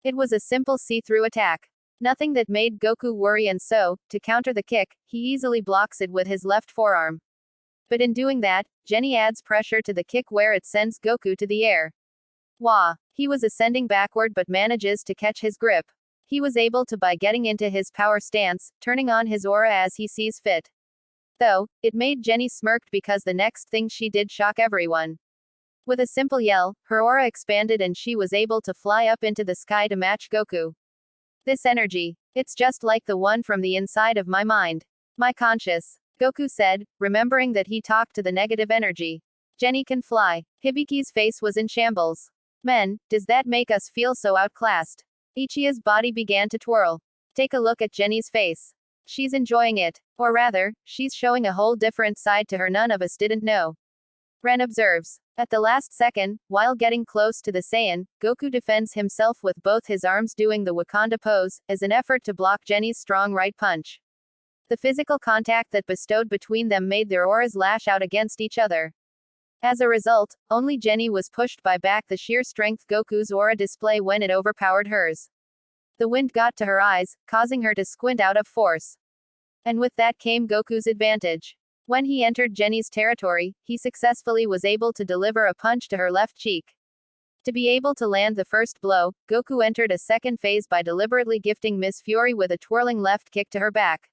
It was a simple see-through attack. Nothing that made Goku worry and so, to counter the kick, he easily blocks it with his left forearm. But in doing that, Jenny adds pressure to the kick where it sends Goku to the air. Wah! He was ascending backward but manages to catch his grip. He was able to by getting into his power stance, turning on his aura as he sees fit. Though, it made Jenny smirked because the next thing she did shock everyone. With a simple yell, her aura expanded and she was able to fly up into the sky to match Goku. This energy. It's just like the one from the inside of my mind. My conscious. Goku said, remembering that he talked to the negative energy. Jenny can fly. Hibiki's face was in shambles. Men, does that make us feel so outclassed? Ichia's body began to twirl. Take a look at Jenny's face. She's enjoying it. Or rather, she's showing a whole different side to her none of us didn't know. Ren observes. At the last second, while getting close to the Saiyan, Goku defends himself with both his arms doing the Wakanda pose, as an effort to block Jenny's strong right punch. The physical contact that bestowed between them made their auras lash out against each other. As a result, only Jenny was pushed by back the sheer strength Goku's aura display when it overpowered hers. The wind got to her eyes, causing her to squint out of force. And with that came Goku's advantage. When he entered Jenny's territory, he successfully was able to deliver a punch to her left cheek. To be able to land the first blow, Goku entered a second phase by deliberately gifting Miss Fury with a twirling left kick to her back.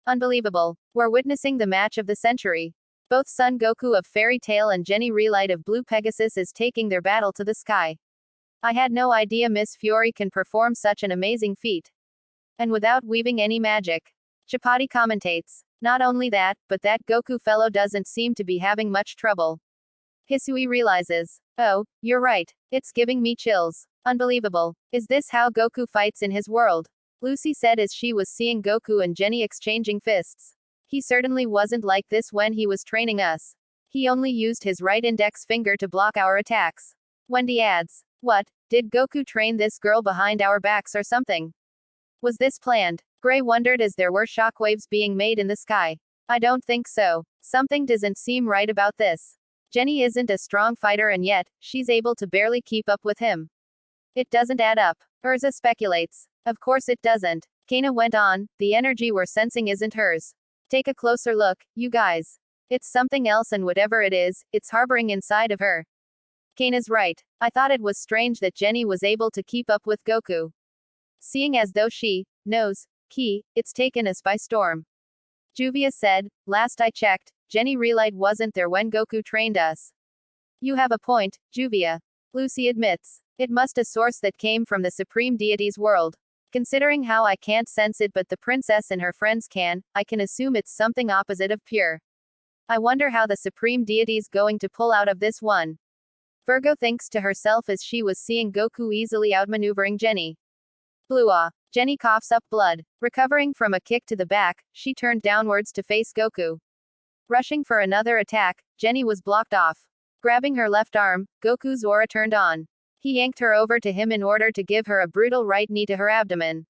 Unbelievable. We're witnessing the match of the century. Both Son Goku of Fairy Tail and Jenny Relight of Blue Pegasus is taking their battle to the sky. I had no idea Miss Fury can perform such an amazing feat. And without weaving any magic. Chapati commentates. Not only that, but that Goku fellow doesn't seem to be having much trouble. Hisui realizes. Oh, you're right. It's giving me chills. Unbelievable. Is this how Goku fights in his world? Lucy said as she was seeing Goku and Jenny exchanging fists. He certainly wasn't like this when he was training us. He only used his right index finger to block our attacks. Wendy adds, what, did Goku train this girl behind our backs or something? Was this planned? Gray wondered as there were shockwaves being made in the sky. I don't think so. Something doesn't seem right about this. Jenny isn't a strong fighter and yet, she's able to barely keep up with him. It doesn't add up. Urza speculates. Of course it doesn't. Kana went on, the energy we're sensing isn't hers. Take a closer look, you guys. It's something else and whatever it is, it's harboring inside of her. Kana's right. I thought it was strange that Jenny was able to keep up with Goku. Seeing as though she knows Ki, it's taken us by storm. Juvia said, last I checked, Jenny Relight wasn't there when Goku trained us. You have a point, Juvia. Lucy admits. It must a source that came from the supreme deity's world. Considering how I can't sense it but the princess and her friends can, I can assume it's something opposite of pure. I wonder how the supreme deity's going to pull out of this one. Virgo thinks to herself as she was seeing Goku easily outmaneuvering Jenny. Blue. Jenny coughs up blood. Recovering from a kick to the back, she turned downwards to face Goku. Rushing for another attack, Jenny was blocked off. Grabbing her left arm, Goku's aura turned on. He yanked her over to him in order to give her a brutal right knee to her abdomen.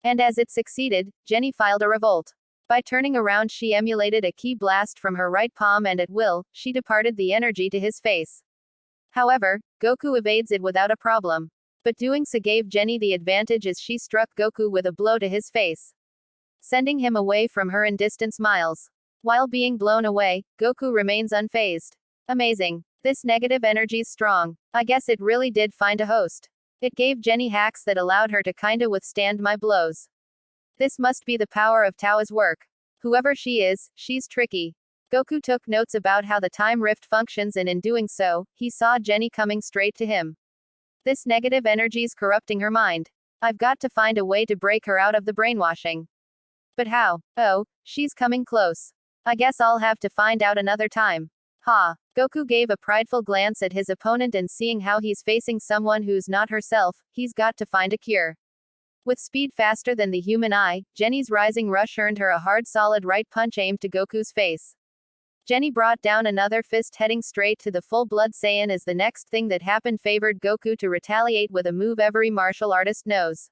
And as it succeeded, Jenny filed a revolt. By turning around she emulated a ki blast from her right palm and at will, she departed the energy to his face. However, Goku evades it without a problem. But doing so gave Jenny the advantage as she struck Goku with a blow to his face, sending him away from her in distance miles. While being blown away, Goku remains unfazed. Amazing. This negative energy's strong. I guess it really did find a host. It gave Jenny hacks that allowed her to kinda withstand my blows. This must be the power of Tao's work. Whoever she is, she's tricky. Goku took notes about how the time rift functions and in doing so, he saw Jenny coming straight to him. This negative energy's corrupting her mind. I've got to find a way to break her out of the brainwashing. But how? Oh, she's coming close. I guess I'll have to find out another time. Ha. Goku gave a prideful glance at his opponent and seeing how he's facing someone who's not herself, he's got to find a cure. With speed faster than the human eye, Jenny's rising rush earned her a hard solid right punch aimed to Goku's face. Jenny brought down another fist heading straight to the full-blood Saiyan as the next thing that happened favored Goku to retaliate with a move every martial artist knows.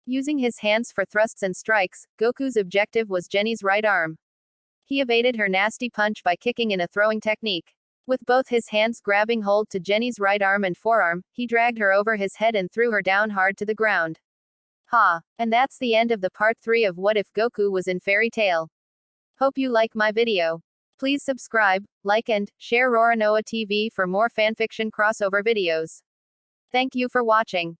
Using his hands for thrusts and strikes, Goku's objective was Jenny's right arm. He evaded her nasty punch by kicking in a throwing technique. With both his hands grabbing hold to Jenny's right arm and forearm, he dragged her over his head and threw her down hard to the ground. Ha! And that's the end of the part 3 of What If Goku Was in Fairy Tail. Hope you like my video. Please subscribe, like and share Roronoa TV for more fanfiction crossover videos. Thank you for watching.